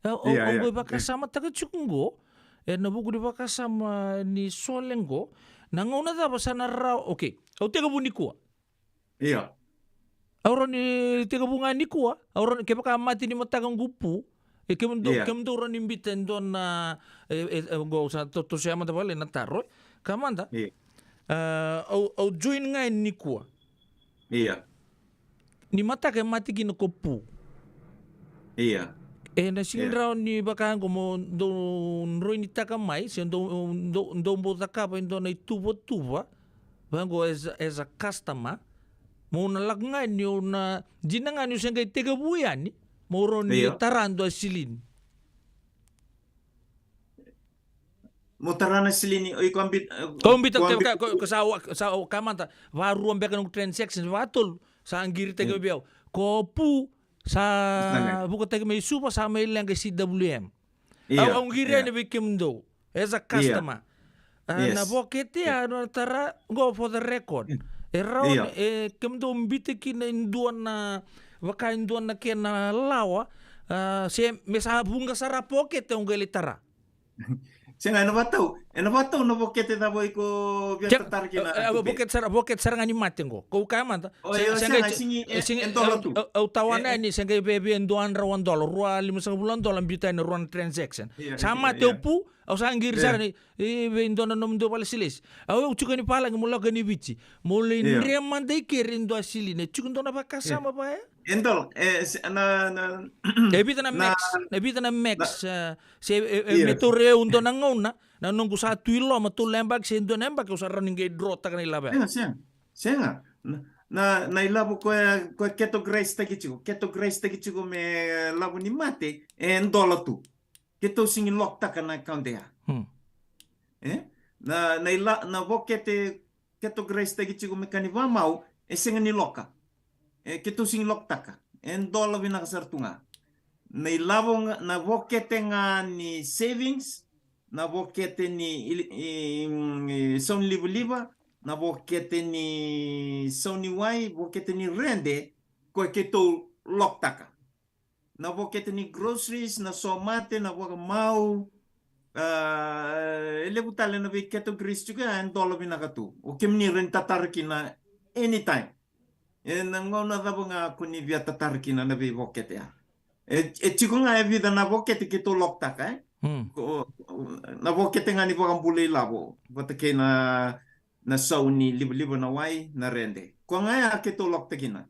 o baka sama taga chungo nabugo di baka sama ni solengo nangona da sana raw okay o tega buni kuwa auron ni tega bunga ni kuwa auron ke baka mati ni matagang gupu kemdo ron imbiten don na go sa to siya mata bale na taro kamanda au join nga ni kuwa ni mata ke mati gino kopu na singraw ni bakahan ko mo roy ni takamay siya do mo takapa ito na itubo-tuba bago as a customer mo nalagngay niyo na ginangan niyo siya kay tegabuyan mo ron ni tarando asilin Motarana silini iko ambit Kombita ke sa kamanta varu ambek ng transaction vatul sa anggiri tege biao. Kopu sa buko tege may supa sa may lang ke CWM. Ang gira ni bikim do as a customer. Na bokete ano tara go for the record. Eraw kem do mbite kin induan na waka induan na ken na lawa se mesa bunga sara pocket ang gelitara. Senga ano ba no bokete da boy ko biya tatarki na. Boket sarang ani matengo. Ko kamanta. Senga singi entolo tu. Au tawana ni senga bebe endoan rawan dollar rua $50 bita ni ruan transaction. Sama teu pu au sangir sarani endona nom do pala silis. Au chukani pala mula gani bici. Mula reman dai kerindo asili ne chukundona ba kasama ba ya. Entol na Ebita na max se metore undo na ngona na nunggu satu ilo matu lembak se indo nembak usa running gate draw ta kanila ba. Senga na ilabo ko keto grace tagichigo me labo ni mate endola tu. Keto singi lock ta kana account ya. Na vokete keto grace tagichigo me kaniva mau senga ni loka. Keto sing lok taka en dola bina kasartunga na ilabong na vokete nga ni savings na vokete ni son liba na vokete ni soni wai vokete ni rende ko keto lok taka na vokete ni groceries na somate na voka mau lebutale na keto gris juga en dola bina katu o kemni renta tarkina anytime. Ngona dabo nga kuni via tatarkina na vi vokete ya. Chiko nga vida na vokete kito lokta ka na vokete nga ni vakang pulay labo. Vatake na sauni libo na wai na rende. Ko nga ya kito lokta kina.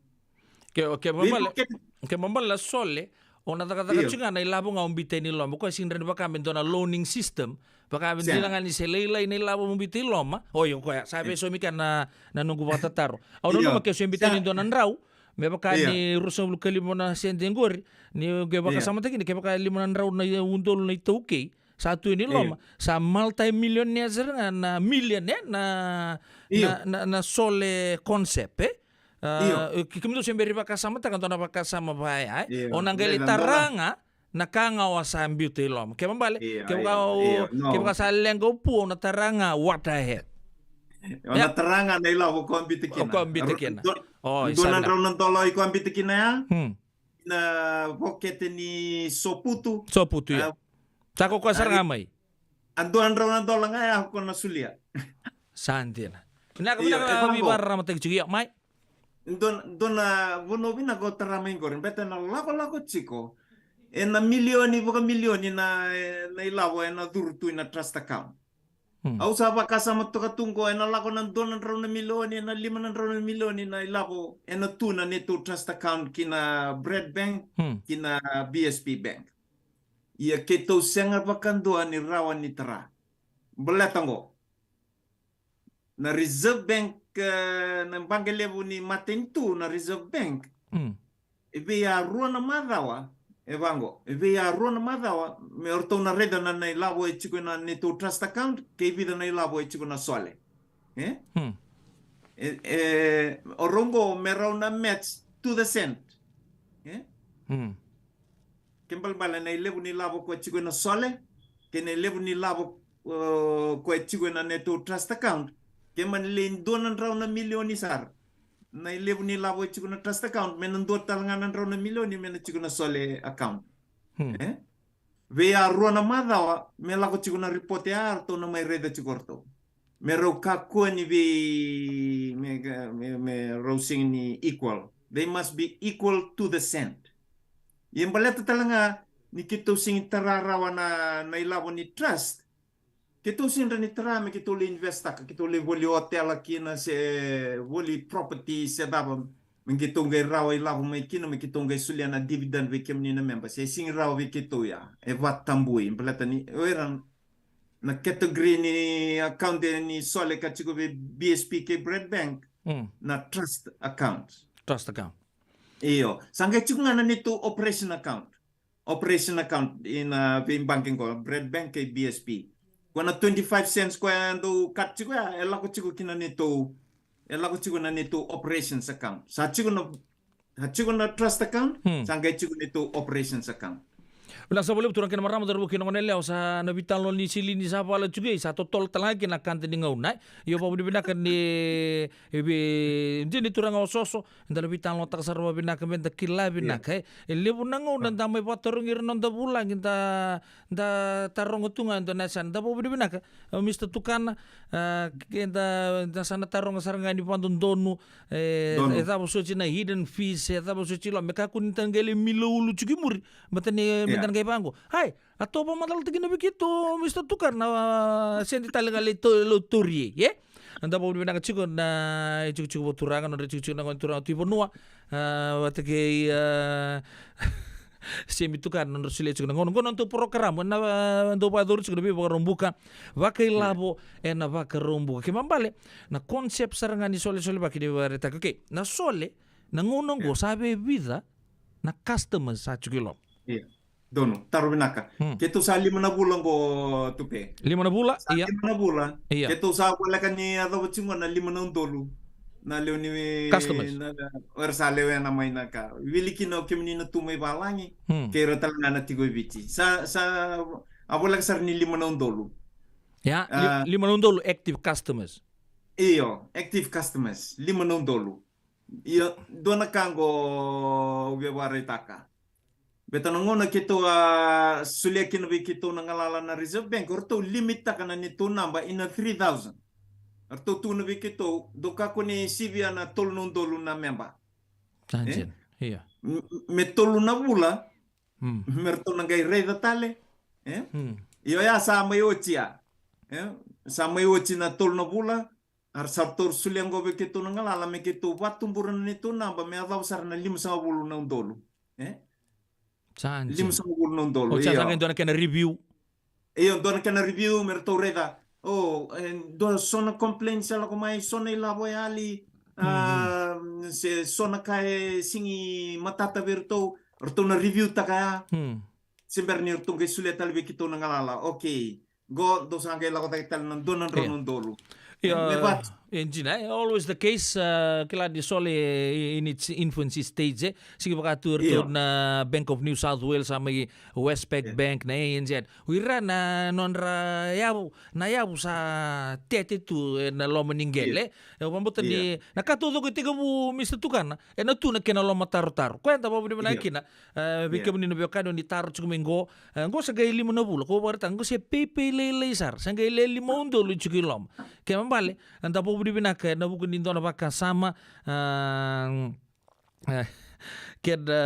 Ke mambala sole ona taka chinga na ilabo nga umbite ni lombo ko singren baka mendona loaning system. Baka bilangan ni selila ini labo mumbiti loma. Oh yung kaya sabi so mika na nunggu bata taro. Au no make so imbita ni donan raw. Me baka ni ruso kalimo na sendengor ni ge baka sama tagi ni ke baka limonan raw na undol na itoke. Satu ini loma sa multi-millionaire na millionaire na sole concept Kimido semberi baka sama ta kantona baka sama baya. Onang gali taranga nakangawa sa beauty lom. Kaya mambali, kaya baka sa lenggo po na taranga what the heck. Na taranga na ilaw ko ang bitikin. Ko ang bitikin. Doon raw ng toloy ko ang bitikin na ya. Na vokete ni Soputu. Soputu ya. Sako ko sa ngamay. Anduan raw ng tolo nga ya ko na sulia. Santi na. Pinaka bibarra matagchigi mai. Doon na vuno binago taramay ko rin. Beta na lako chiko. Na milioni na ilawo na durtu na trust account. Au saba kasama to katungko na lako ng doon raw na milioni na 5 raw na milioni na ilawo na tuna nito trust account kina Bread Bank kina BSP Bank. Iya keto senga bakandoan ni rawan ni tara. Balatango. Na Reserve Bank ng Bangalevo ni Matentu na Reserve Bank. Ibe ya ruwa na madawa. Evango, via rona madawa, me orto na reda na ilabo chiko na nito trust account, ke vida na ilabo chiko na sole. Orongo meraw na match to the cent. Kembal bala na ilebo ni labo ko chiko na sole, ke na ilebo ni labo ko chiko na nito trust account, ke man lindonan raw na milyoni sar. Na ilebo ni labo chiko na trust account menundot talanganan raw na milyoni men chiko na sole account via ruana madawa me lako chiko na report ya to na may reda chikorto mero kako ni me rosing ni equal, they must be equal to the cent. Yung baleta talanga ni kito sing tararawa na ilabo ni trust. Kito sin ni trame kito li investa kito li voli hotel kina se voli property se daba mengito ngai rawa ilabo mai kino me kito ngai sulia na dividend we kem ni na member se sing rawa we kito ya e wat tambui belata ni eran na category ni account ni sole ka chiko be BSP ke Bread Bank na trust account iyo sangay chiko nga na nito operation account in banking ko Bread Bank ke BSP Kuna 25 cents kwando kat chiku ya ela ko chiku kina nito ela ko chiku na nito operations account. Sa chiku na trust account, sangay chiku nito operations account. Ulang sa boleh turang kena marama darbo kena ngonel leo sa nabital lo ni sili ni sa pala juga sa totol talagi na kante ni ngauna yo pa bina kan ni jadi turang ososo ndala bital lo tak sarwa bina kan benda kila bina kai lebu na ngauna ndamai patorong ir nonda bulang da tarong tunga Indonesia nda pa bina ka Mr. Tukana da sana tarong saranga ni pandon donu eta bo sochi na hidden fees eta bo sochi lo meka kun tangele milo ulu chuki muri matane medan kay pango hai ato pa madal tigina begitu Mr. Tukar na sendi talaga lo turi ye anda po bina chiko na chiko turangan na chiko na turang tipo nuwa watake semi tukar na sile chiko na ngono to program na do pa dur chiko bi rombuka vakai labo na vaka rombuka kimambale na concept sarangani sole bakini wareta okay na sole na ngono go sabe vida na customers sa chiko Dono, taruh binaka. Ketu sa 5 na bulan ko tupe. 5 na bulan? Iya. 5 na bulan. Iya. Ketu sa wala kani ada bacungo na 5 na dolu. Na leo ni customers. Versa leo na may naka. Wili kino kimni na tumay balangi. Kaya tal na tigo bici. Sa awala sar ni 5 na dolu. Ya, 5 na dolu active customers. Iyo, active customers 5 na dolu. Iyo dona kango wewaretaka. Beta nangona kito sulia kino bi kito nangalala na Reserve Bank orto limit ta kana nito namba ina 3,000. Orto tu nabi kito doka ko ni sivia na tolun dolu na memba. Tanjen. Iya. Me tolu na bula. Merto nangai reda tale. Iyo ya sa mai ochia. Sa mai ochi na tolu na bula. Ar sabtor sulia ngobe kito nangalala me kito watumburan nito namba me adaw sar na 5 na dolu. 5 na dolu. O cha sangen dona kena review. Iyo dona kena review merto reda. Oh, do sona complaints ala ko mai sona ila boyali. Se sona kai singi matata virto orto na review ta kaya. Semberni orto ke sulia talbe kito nangalala. Okay. Go do sangai la ko tal nan donan ronon dolu. Engine, always the case kila di sole in its infancy stage sige pakatur na Bank of New South Wales sama Westpac Bank na ANZ wira na nonra yabu sa tete tu na lo meninggal pambutan ni nakatudo ko tiga bu Mr. Tukana na tu na kena lo matar-tar kwenta pa budi kina bikam ni nobyo ni tar chukumengo ngo sa gay 5 na bulo ko barta ngo se pepe lelesar sa gay 5 dolo chukilom kaya mambale anda po budi binaka na buku nindo na baka sama keda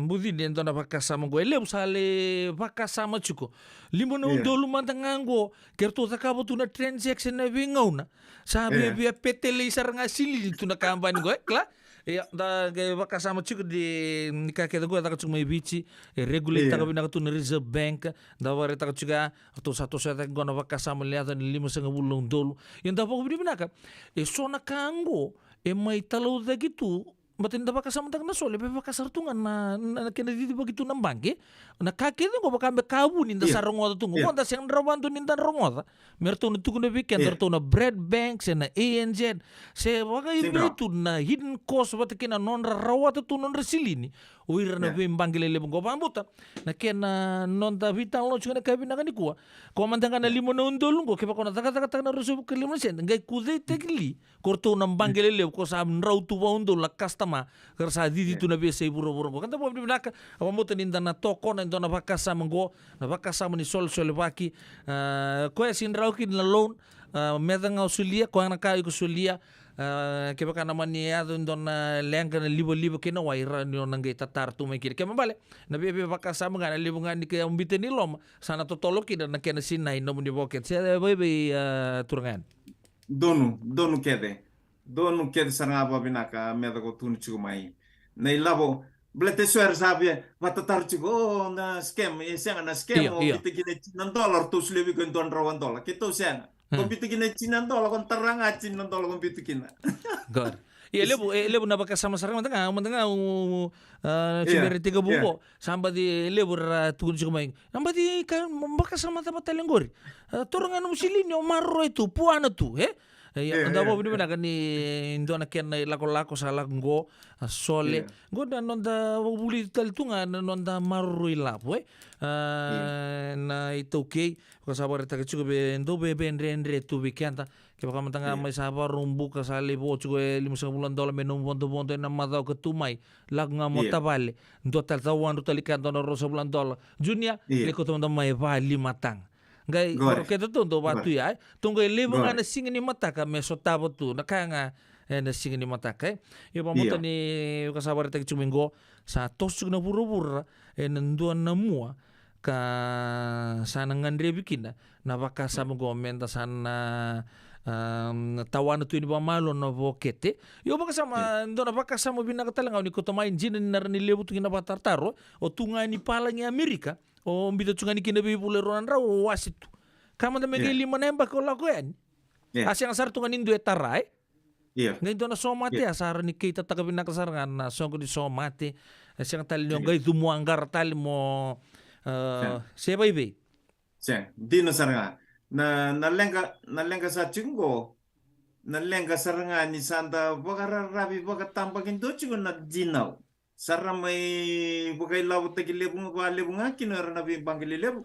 mbudi nindo na baka sama go ele usale baka sama chuko 5 na dolo mantangango kerto takabo tu na transaction na bingauna sabi bia petele sar ngasili tu na kampanye go kla ya da baka sama chuko di nikah kita go taka chuma bici regulate taka binaka tu na Reserve Bank da wari taka chuga to satu sa go na baka sama lihat ni 5 dolo yang da po budi binaka so na kango may talo da gitu matin da baka sama tak na sole be baka sartungan na kena di begitu nang bangke na kake ko baka be kabu ni da sarongo tu ngo da sing rawanto ni da rongo merto na tukuno weekend merto na bread banks na ANZ se baka itu na hidden cost wat kena non rawat tu non resilini uir na be bangele le go pambuta na kena non da vital lo chuna kabina kan kuwa ko mandanga na 5 na undol ngo ke baka na taka na resu ke 5 sen ngai kude tegli korto na bangele le ko sa raw tu undol la kastama kersa di tu na be se buro kan ta po binaka pambuta ninda na toko na ndo na bakasa mango na bakasa ni sol baki ko sin raw kin na loan medang ausulia ko na kai ko sulia ke baka naman niya doon na lengka na libo-libo kina waira nyo nang tatar tumay kiri kaya mabale na biya baka sama nga na libo nga ni kaya umbitin nilom sana totolo kina na kaya sinay na muni boket siya bay turangan donu kede sa nga ba binaka meda ko tunu chigo mai na ilabo blete suer sabi patatar chigo na scam siya na scam o bitigin ng dollar to slebi ko $1 kito siya kung bitigin na $1 kung taranga $1 kung bitigin na. God. lebu na baka sama sarang matanga simbere tiga buko samba di lebu tugun siku maing namba di kan baka sama tempat telenggori torang anu silinyo marro itu puana tu anda bawa bini kan ni indo anak ken lako salah go sole go dan nonda buli tal tunga nonda marro ilapo na itu okay ko sabar ta ke be ndo be endre tu weekend ke baka matanga may sabar rumbu ka sa libo chugo $50 menom bondo na madaw ka tumay lag nga mo tabale ndo tal tawan ndo talikan do $100 junia liko to may vali matang Gay, kaya to batu ya. Tunggu lebu nga na singin ni mata ka meso tabo tu. Nakaya nga na singin ni mata ka. Yung pamunta ni kasabar tayo chumingo sa tosog na puro-puro nanduan na mua ka sana ngandre bikin na baka sa gomenta sana tawana tu ni pamalo na bokete. Yung baka sama ndo na baka sama binakatalangaw ni kutumain jina ni narani lebu tu kinabatartaro o tungay ni palang ni Amerika. O mbito chunga ni kinabi puleronan raw wasitu. Kama na megi lima nemba ko lako yan. Asyang asar tunga nindu etaray. Ngayon na somate asar ni kita takabin nakasarangan na songko di somate. Asyang tali nyo gay tumuanggar tali mo seba ibe. Di no saranga. Nalenga sa chungo. Nalenga saranga ni santa bakara rabi bakatampakin do chungo na dinaw. Sarang may bukay labu tagi lebu nga kinara na bangili lebu.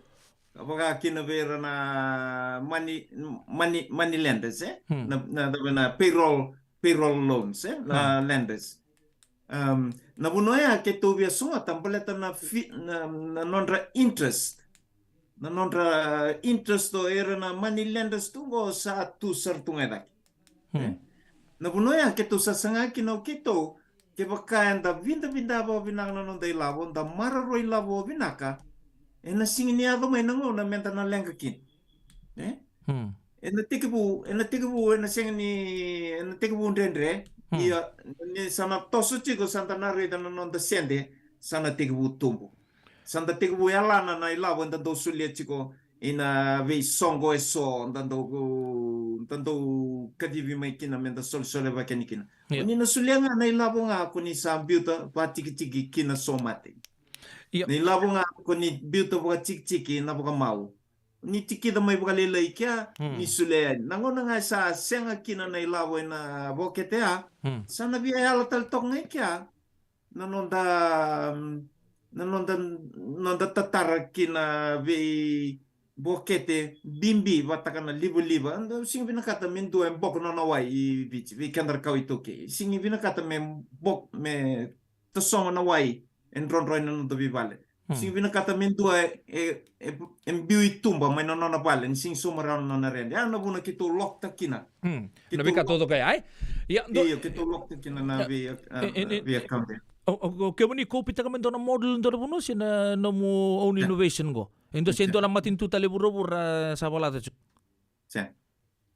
Baka kinabera na money lenders na payroll loans na lenders. Nabunoya ke tubia sunga tampaleta na nondra interest. Na nondra interest to era na money lenders tungo sa tu sartunga dak. Nabunoya ke tu sasanga kino kito ke bakayan da vinda ba binaka na nonday labo da mararoi labo binaka na singin niya do may nango na menta na lengkakin na tikibu na singin na tikibu ndendre iya ni sana toso chico santa na rida na nonda sende sana tikibu tumbu santa tikibu yalana na ilabo nda do sulia chico ina vei songo eso ndando kadivi mai kina menta sol ba kenikina ni na sulia nga na ilabo nga ako ni sa biuta pa tiki kina somate na ilabo nga ako ni biuta pa tiki na baka mau ni tiki da mai baka lelai kya ni sulia nangona nga sa senga kina na ilabo na boketea sana biya yala tal tok nga kya nonda tatara kina vei bokete bimbi watakana liba ando sing binakata men do en bok no nawai I bichi vi kandar kau itu ke sing binakata men bok me to song nawai en ron no do vale sing binakata men do en biu tumba men no na vale sing sumara no na rende ano buna kitu lok takina nabi ka todo kay ay ya do kitu lok takina na vi account Oke, buni kopi taka men dona model dona buno sina nomu own innovation go. Indo sendo na matin tu tali buro sa balata chu.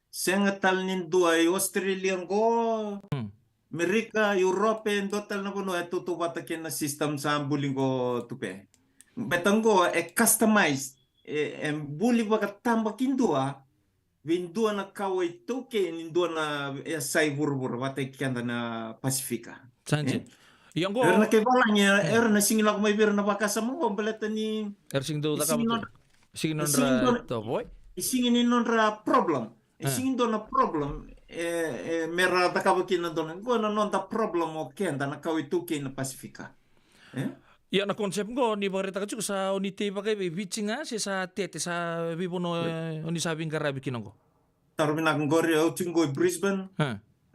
Senga tal nin duay Australian go. Amerika, Europe total na buno eto tu batakin na system sa buling go tupe. Betang go customized buli baka tambakin dua. Windua na kawai toke nindua na sai burbur batakin na Pasifika. Sanje. Yang go Erna kay balanya erna singila ko may bir na bakasa mo kompleto ni sing do ta sing non to boy singin non ra problem singin do na problem mera ta ka bakin don go na non ta problem o kenda na kawi tuki na Pasifika ya na konsep go ni bareta ka sa unite pa kay bitchinga sa tete sa bibono oni sabing karabi kinongo tarumina ngori o tingo Brisbane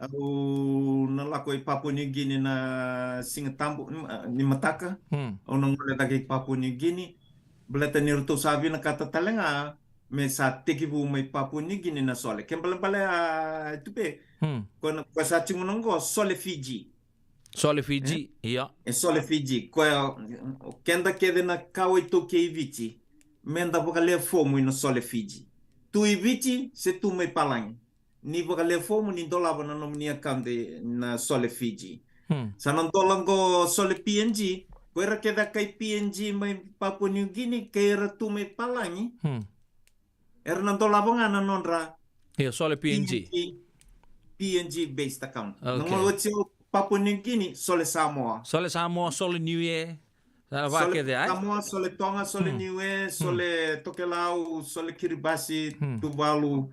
Aku nalakoi Papua New Guinea na singatambo ni mataka o nang lagi Papua New Guinea belata ni ruto sabi na katatalenga me sa tikibu may Papua New Guinea na sole kembali pala itu pe ko sa tingunong sole Fiji iya sole Fiji ko kenda kede na kawai to kevici menda bokale fomo ino sole Fiji tu ivici se tu may palang ni baka le fomu ni dola bana no ni akante na sole Fiji. Sanan dolang go sole PNG, ko era keda kai PNG mai Papua New Guinea ke era tu mai palangi. Era nan dola banga na nonra. Sole PNG. PNG based account. Okay. Nang Papua New Guinea sole Samoa. Sole Samoa, sole Niue. Sole Samoa, sole Tonga, sole Niue, sole Tokelau, sole Kiribati, Tuvalu.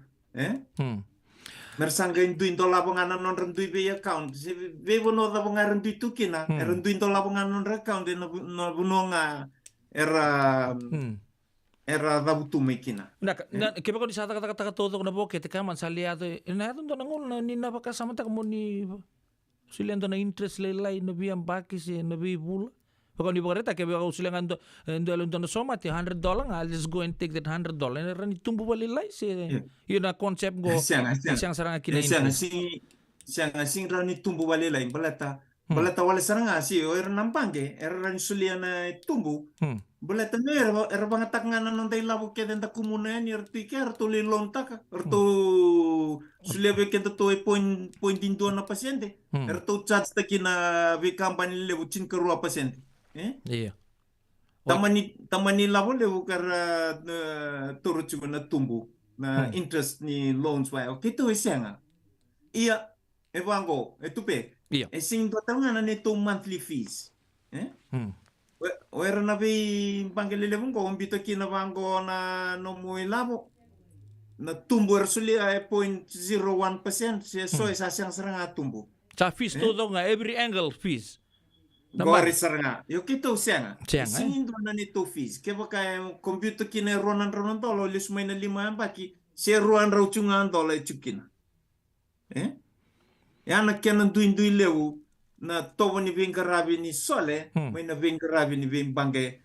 Mersangga induin to lapangan non rendui be account. Be bono da bonga rendui tukina. Rendui to lapangan non account de no bunonga era da butu mekina. Kepa ko di sa kata todo na boke te kaman saliado. Ina to nangon ni na baka sama ta mo ni sulian to na interest lelai no biang baki si no bi bul. Pagka ni bagareta kaya ako sila nga alun to na soma ti $100 I'll just go and take that $100 and rani tumbo balilay si yun na concept go siyang sarang kina interest siyang sing rani tumbo balilay balata wala sarang si era nampange era rani sulia na tumbo balata no era bangatak nga nanon day labo kaya da kumuna yan erto ike erto lilontak erto sulia be kaya to point din doon na pasyente erto charge ta kina be company lebu chin karua pasyente. Iya. Tamani labo lewu kara turu cuba na tumbu na interest ni loans wa. Kita wesianga. Iya evango etupe. Iya. Sing total nga na nito monthly fees. Wera na bi bangele lewu ko umbito kina bango na no muy labo. Na tumbu ersuli 0.01% so esa siyang sarang tumbu. Sa fees todo nga every angle fees. Gori saranga. Yo kita usianga. Singin na nito fees. Kaya kaya computer kina ronan tolo lis may na 5 baki. Si ruan raw chungan tolo chukina. Yan na kaya nanduin lewu na tobo ni bing karabi ni sole may na bing karabi ni bing bangge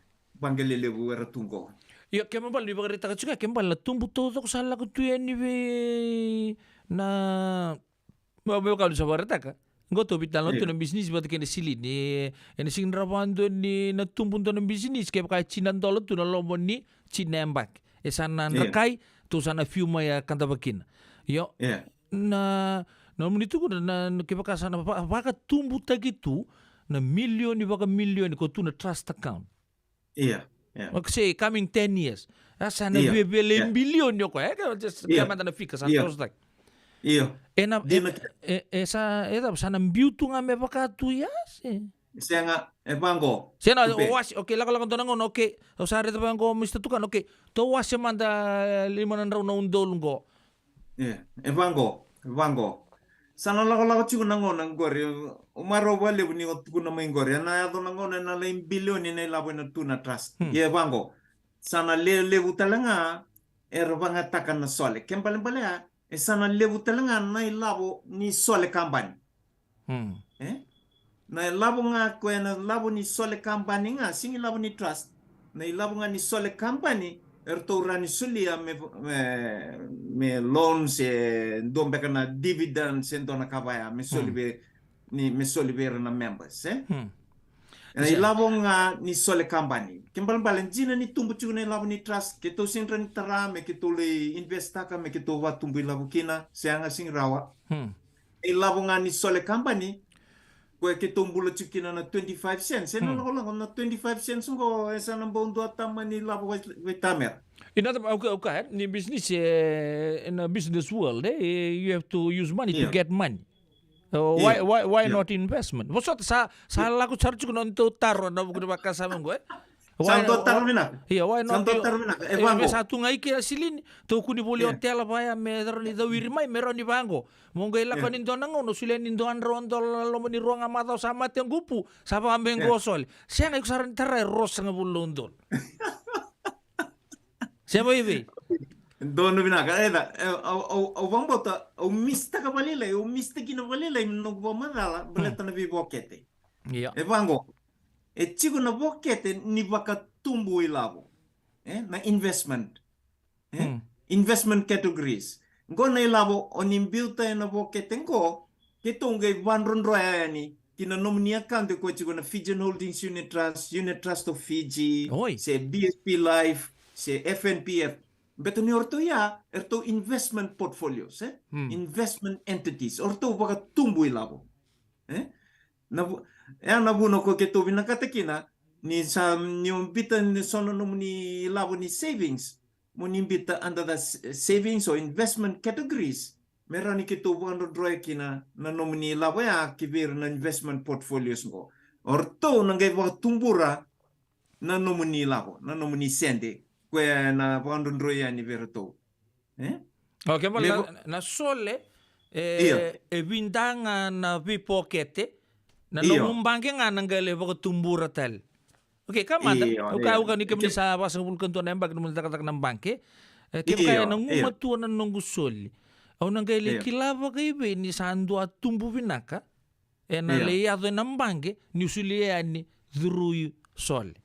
lewu era tungko. Yo kaya mabal ni bagarita ka chuka kaya mabal tumbu todo ko sala ko tuyan ni na mabel ka sa bagarita ka. Goto bitan lo ng business buat kene sili ni sing rabando ni natumpun to ng business kaya kay chinan dolo to na lomo ni chinembak sana nakay to sana few maya kanta bakin yo na muni tu na kaya ka sana baka tumbu tagitu na million ni baka million ko to na trust account kasi coming 10 years sana bebele billion yo ko just kaya man na fika sana like Iyo. Esa sana beauty nga me baka tuyas. Siya nga bango. Siya na okay lako to nangon okay. O sare ta bango Mr. Tukan okay. To was man da 500 raw na undol ngo. Bango. Sana lako chigo nangon ang gori. Umaro wale ni ko na may gori. Na do nangon na 1 billion ni labo na tuna trust. Bango. Sana lewu talanga banga takan na sole. Kempale sana lewu talanga na ilabo ni sole kampani. Na ilabo nga kwe na ilabo ni sole kampani nga sing ilabo ni trust. Na ilabo nga ni sole kampani erto rani sulia me loans dombe kana dividends ento na kabaya me solibe na members na ilabo nga ni sole kampani. Kembali jina ni tumbu chugu na ilabo ni trust. Kito sing ran tara me kito le investaka me kito wa tumbu ilabo kina sianga sing rawa. Ilabo nga ni sole kampani kwe kito mbulo chukina na 25 cents. Sena lang na 25 cents ngo esa na bondo atama ni ilabo we tamer. Okay, ni business in a business world you have to use money to get money. Why not investment? Bosot sa laku charge ko nonto taro na bugo baka sa mong Santo Tarmina. Why not? Santo Tarmina. Satu ngai kaya silin to kuni boli hotel baya meron ni dawir mai meron ni bango. Monggo ila ko nindo nangono sulen nindo andron dol lomo ni ruang amata sama tiang gupu sapa ambeng gosol. Siya ngai kusaran tarai ros nga bulundol. Siya mo ibi. Dono binaga o bambota o mista ka balila o mista kina balila no bomadala baleta na bibokete bango chigo na bokete ni baka tumbu ilabo na investment investment categories go na ilabo on imbuta na bokete ngo kitonge bandron royani kina nomini account ko chigo na Fijian Holdings Unit Trust of Fiji se BSP Life se FNPF beto ni orto erto investment portfolios investment entities orto baka tumbu ilabo nabuno ko keto binakatekina ni sa ni umbita ni sono no ni labo ni savings mo ni umbita under the savings or investment categories Meron ni kito bukan droy kina na nomini labaya kibir na investment portfolios ngo. Orto nangay bukan tumbura na nomini labo, na nomini sende. Kaya na bukan droy ni verto. Okay, na sole bintanga na vipokete na numumbangke nga nangale bukan tumbura tal. Okay, kamada. Uka ni kami sa pasang kanto na embag namun tak ng bangke. Kaya nangumatuan ng gusol. Au nanggaili kilava kaibe ni sandu atumbu vinaka na leado nambange ni usuliani dhruyu sol.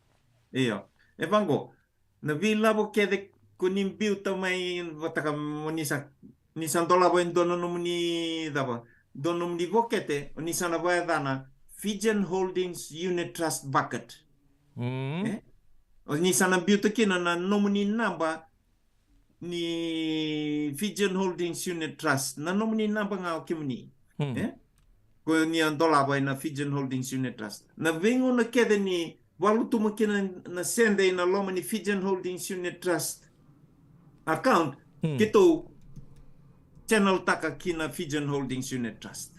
Iyo. Evango, na vilavo kede kunimbiu tamay wataka monisa ni sandola bo dono nomuni daba. Dono nomuni vokete ni sanaba dana Fijian Holdings Unit Trust Bucket. Ni sanambiu takina na nomuni namba ni Fijian Holdings Unit Trust na nomini namba nga kimni ko ni andola ba na Fijian Holdings Unit Trust na vengo na kede ni walu tu makina na sende na loma ni Fijian Holdings Unit Trust account kito channel taka kina Fijian Holdings Unit Trust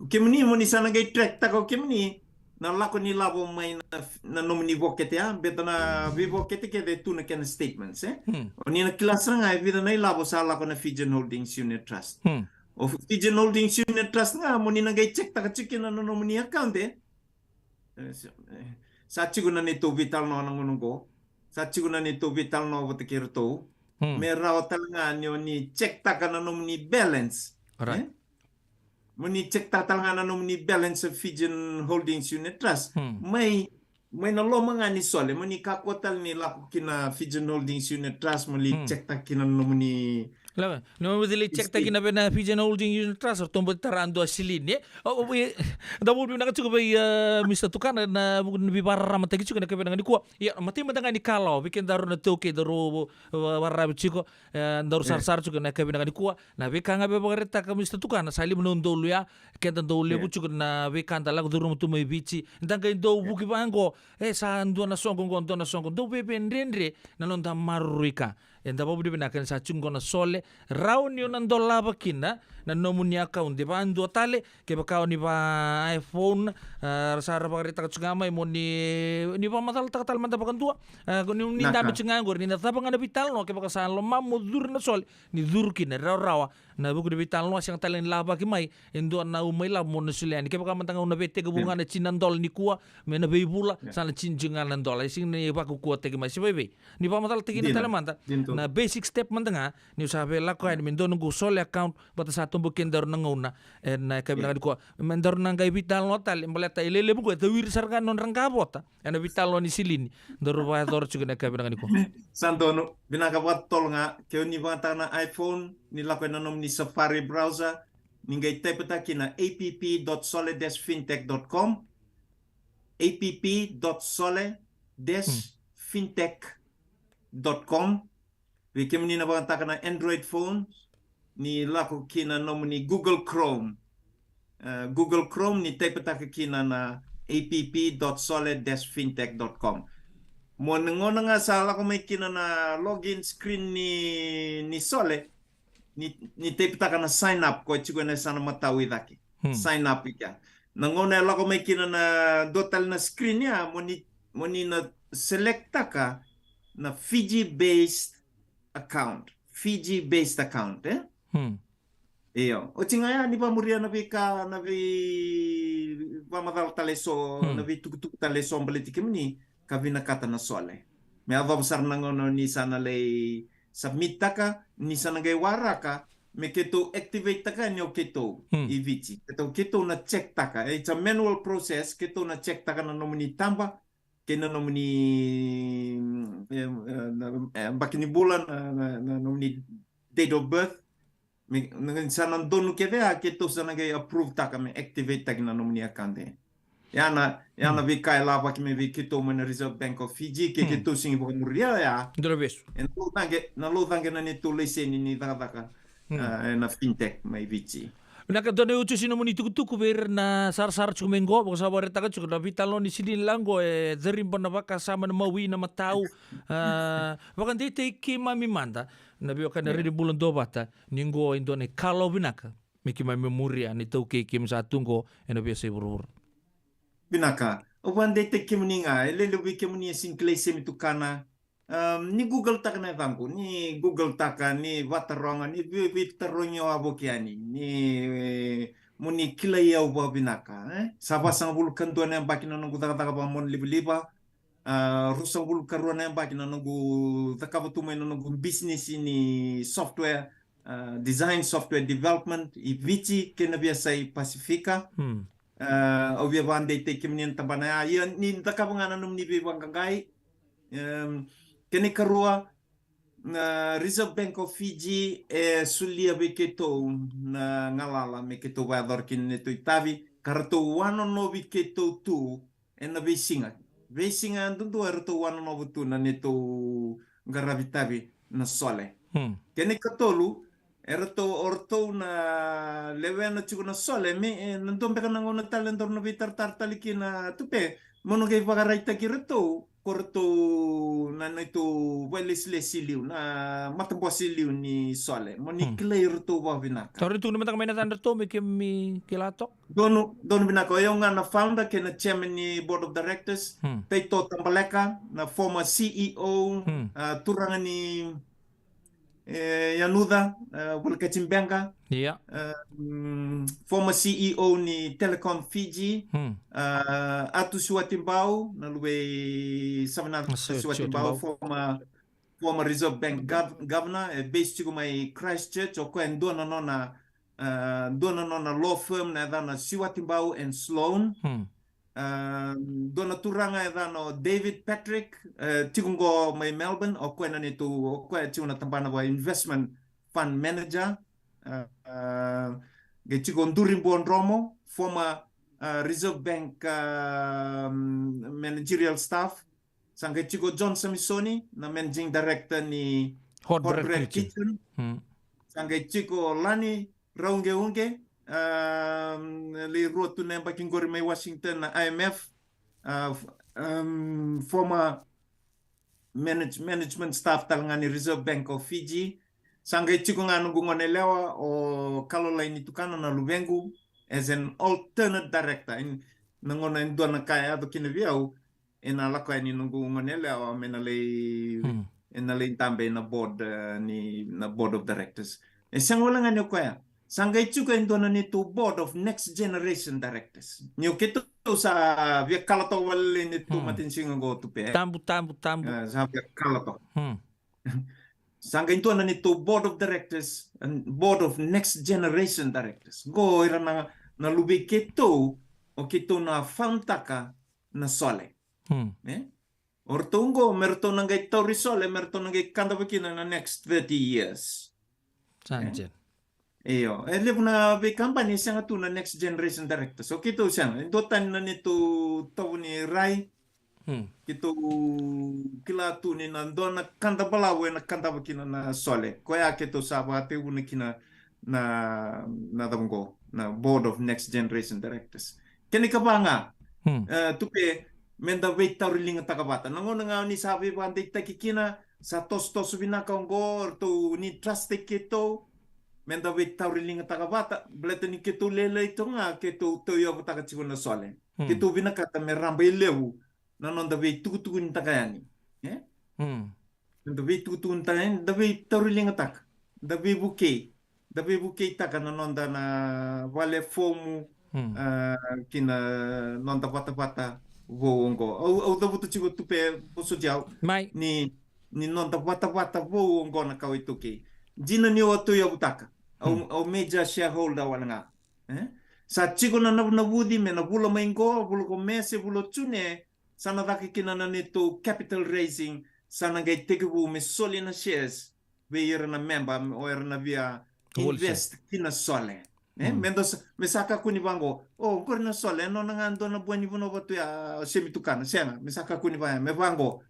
kimni mo ni sana gay track taka kimni na lako ni labo may na nomini vokete beta na vi vokete kede tu na ken statements o ni na class nga vida na labo sa lako na Fijian Holdings Unit Trust o Fijian Holdings Unit Trust nga mo ni na gay check taka check na nomini account sa chiguna ni to vital no nang ko sa chiguna ni to vital no bote kirto mera hotel nga ni check taka na nomini balance right. Muni check tatal nga nomini balance of Fijian Holdings Unit Trust. May naloma nga ni sole. Muni kakotal ni lako kina Fijian Holdings Unit Trust. Muli check ta kina nomini... Lama, no dili check ta kina na Fijian Holdings Unit Trust or tombo tarando asilin. Damo bi nakachuko ba Mr. Tukana na bibara ramata kichuko na kabena ni kuwa. Ya mati matanga ni kalaw bikin daro na toke daro warra bichiko daro sar chuko na kabena ni kuwa. Na bikanga be bagareta ka Mr. Tukana sali mnondolo ya kenda ndolo buchuko na bikanda la duro mutu mai bichi. Ndanga ndo buki bango sa ndo na songo ndo bebe ndendre na londa maruika. Enda babu dibina kan sa chungo na sole raun yo nan dola bakina na nomuni account di ba ando tale ke ba ni ba iPhone sara ba rita chungama mo ni ba matal tal manda ba kantua ni dami chungangor ni na tabang na vital no ke ba sa lo mamudur na sol ni durkin na rawa na buku di vital no siyang talen laba ki mai endo na umay lab mo na sulian ke ba mantang na bete gabungan na chinandol ni kuwa me na beibula sa na chinjungan nan dola sing ni ba ku kuwa te mai si bebe ni ba matal tegi na talamanta na basic step man nga ni sabi la ko ay mendo nung sole account bata sa tumbo kinder nang una na kabilang ko mendor nang kay vital no tal imbaleta ilele bugo tawir sarga non rangkabota ana vital no ni silini dor ba dor chugo na kabilang ko santono binakabot tol nga kay ni bata na iPhone ni la ko nanom ni Safari browser ni ngay type ta kina app.sole-fintech.com app.sole-fintech.com Wikim ni nabangta ka na Android phone ni lako kina nomini Google Chrome. Google Chrome ni type ta ka kina na app.sole-fintech.com. Mo ngona nga sa lako may kina na login screen ni Sole ni type ta ka na sign up ko chigo na sana matawi daki. Sign up ika. Nangona lako may kina na total na screen niya mo ni na select ta ka na Fiji-based account, Iyo. O chingaya ni pa muria na pamadal taleso na tuk taleso baliti ni kabinakata na Sole. May avabsar nangono ni sana lay submit taka ni sana gay waraka me keto activate taka nyo keto ivici. Keto na check taka. It's a manual process. Keto na check taka na nomini tamba kena nomini bakini bulan na nomini date of birth sana donu kede keto sana gay approve ta kami activate tag na nomini account yana vi kai la bakimi vi keto mana Reserve Bank of Fiji ke keto singi bo muria ya drobes en lo tange na ni to lesen ni taka na fintech mai vici Nakadone ucu sino muni tuku ber na sar cumengo bo sa bare taga cukup tapi talon di sini langgo zerim pon baka sama na mawi na matau bakan te ki mami manda na bio kan ri bulan do bata ningo indone kalau binaka miki mami memoria ni tau ke kim sa tunggo ena biasa burur binaka oban de te kimuninga ele lubi kimuni sinklei semitukana ni Google tak na bangku ni Google taka ni wataronga ni witaronyo abokiani ni muni kila ya uba binaka saba sang bulu kantuan yang baki na nunggu taka pamon liba rusang bulu karuan yang baki na nunggu taka tumai na nunggu bisnis ini software design software development ivici kena biasa Pasifika obvia bande te kimni tampana ya ni taka pangana num ni bangkai kene karua na Reserve Bank of Fiji sulia beketo na ngalala meketo vador kin to itavi karto wano no beketo tu na vesinga tuntu arto wano no tu na neto garabitavi na sole kene katolu erto orto na levena chuko na sole me nanto peka ngona talento no vitar tartaliki na tupe mono ke pagaraita kireto korto na itu welis lesiliu na matambo siliu ni sole moni clear to ba binaka sorry tu naman kami na to mi kilatok dono binaka yung na founder kena chairman ni board of directors Teito Tambaleka na former CEO turangan ni Yanuda Wulkachimbenga former CEO ni Telecom Fiji Atu Suatimbau na luwe samana Suatimbau former Reserve Bank governor based chico mai Christchurch o kwen dona nona law firm na dana Suatimbau and Sloan dona turanga no David Patrick tikungo mai Melbourne o kwena ni tu o kwe tiuna tampana wa investment fund manager ge tigo Ndurimbon Romo former Reserve Bank managerial staff sanga tigo John Samisoni na managing director ni Hot Bread Kitchen sanga tigo Lani Raunge li rotu na bakingori mai Washington na IMF former management staff talangani Reserve Bank of Fiji sanga chiko nganu gungone lewa o Caroline Tukano na Lubengu as an alternate director in nangona ndona kaya do kineviau ina lakwa ni nungu ngone lewa menale enale tambe na board na board of directors sanga ngani kwaya sanga chuka indona ni to board of next generation directors nyo keto sa via kalato wale ni to matin singa go to pe tambu sa via kalato sanga indona ni to board of directors and board of next generation directors go ira na lubi keto o keto na fantaka na sole ortongo merto nangai tori sole merto nangai kanda bakina na next 30 years sanjen Iyo, levo na be company siya nga na next generation director. So kito siya, dotan na nito tao ni Rai. Kito kila tu ni nando na kanta balawe na kanta bakina na sole. Kaya kito saba te una kina na damgo na board of next generation directors. Kani ka ba nga? Tupe menda wait tauriling takabata. Nangon nga ni sabi ba ande takikina sa tos binaka ngor to ni trust kito. Menda wait tauriling takabata bleta ni ketu lele ito nga ketu toyo butaka chiko na sole ketu binakata meramba ilewu nanonda wait tukutuku ni takayani menda wait tukutuku ni takayani da wait tauriling tak da wait buke taka nanonda na wale fomu kina nonda bata voongo au da butu chiko tupe boso jau ni nonda bata voongo na kawituki jina ni o toyo butaka au major shareholder wala nga sa chiko na nabudi me na bulo maingo bulo ko mese bulo tune sana daki kina na nito capital raising sana gai tekebu me soli na shares we ira na member o ira na via invest kina sole mendos me saka kuni bango kor na sole no nga ando na buani buno batu ya semitukana sena me saka kuni ba me bango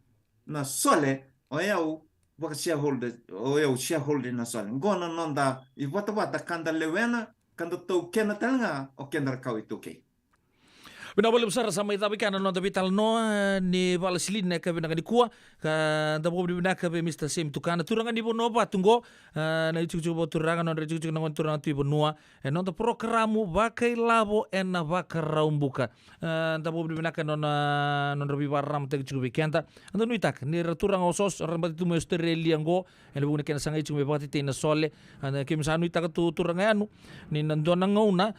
na sole o yau baka shareholder na sole ngona nonda i wata kanda lewena kanto tau kena talanga o kena kau itu ke. Bina boleh besar sama ita bika no vital no ni wala silin ka bina ni kuwa ka da bo bina ka be Mr. Sim tukana turanga ni bono ba tunggo na itu bo turanga no itu na turanga tu bonua no da programu bakai labo na baka raumbuka da bo bina ka no no rabi baram te chu bikenta ando no itak ni turanga osos rambati tu mo Australia ngo ene bu ne ken sanga chu be bati te na sole anda ke misanu itak tu turanga anu ni nandona ngona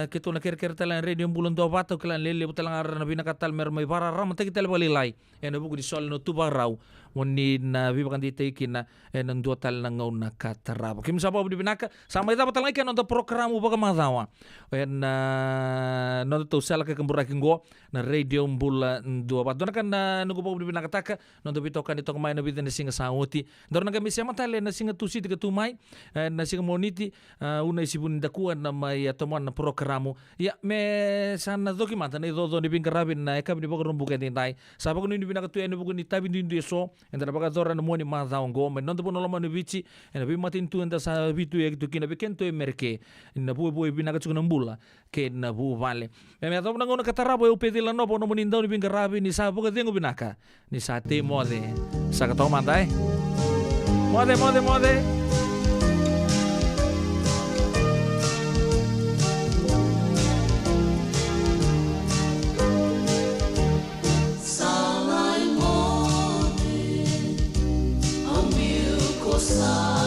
ke to na ker tala radio bulan do bata kala lele butalang arana bina katal mer mai bara ram te kitel balilai ene buku di sol no tubarau woni na bibakan di teikina ene ndo tal na ngau na katarabo kim sapa di binaka sama ita batalang ikan untuk program ubaga madawa en no to sala ke kembura kingo na radio mbula ndo bat dona kan no go di binaka taka no to bitokan di tong mai no bitan singa sauti dona kami sema tale na singa tusi ke tumai na singa moniti una isibun dakuan na mai atoman na programu ya me sana document na do ni bingarabin na eka ni bokon buka tintai sapa ko ni binaka tu ene bokon ni tabi ni so endra baka dora na moni ma daw ngo me non to no lama ni bici ene bi matin tu enda sa bitu e tu kina beken to merke na bu binaka tu na mbula ke na bu vale me to na ngona katarabo e upedila no bono moni ndaw ni bingarabin ni sapa ko dengo binaka ni sate mode saka to mantai mode Sa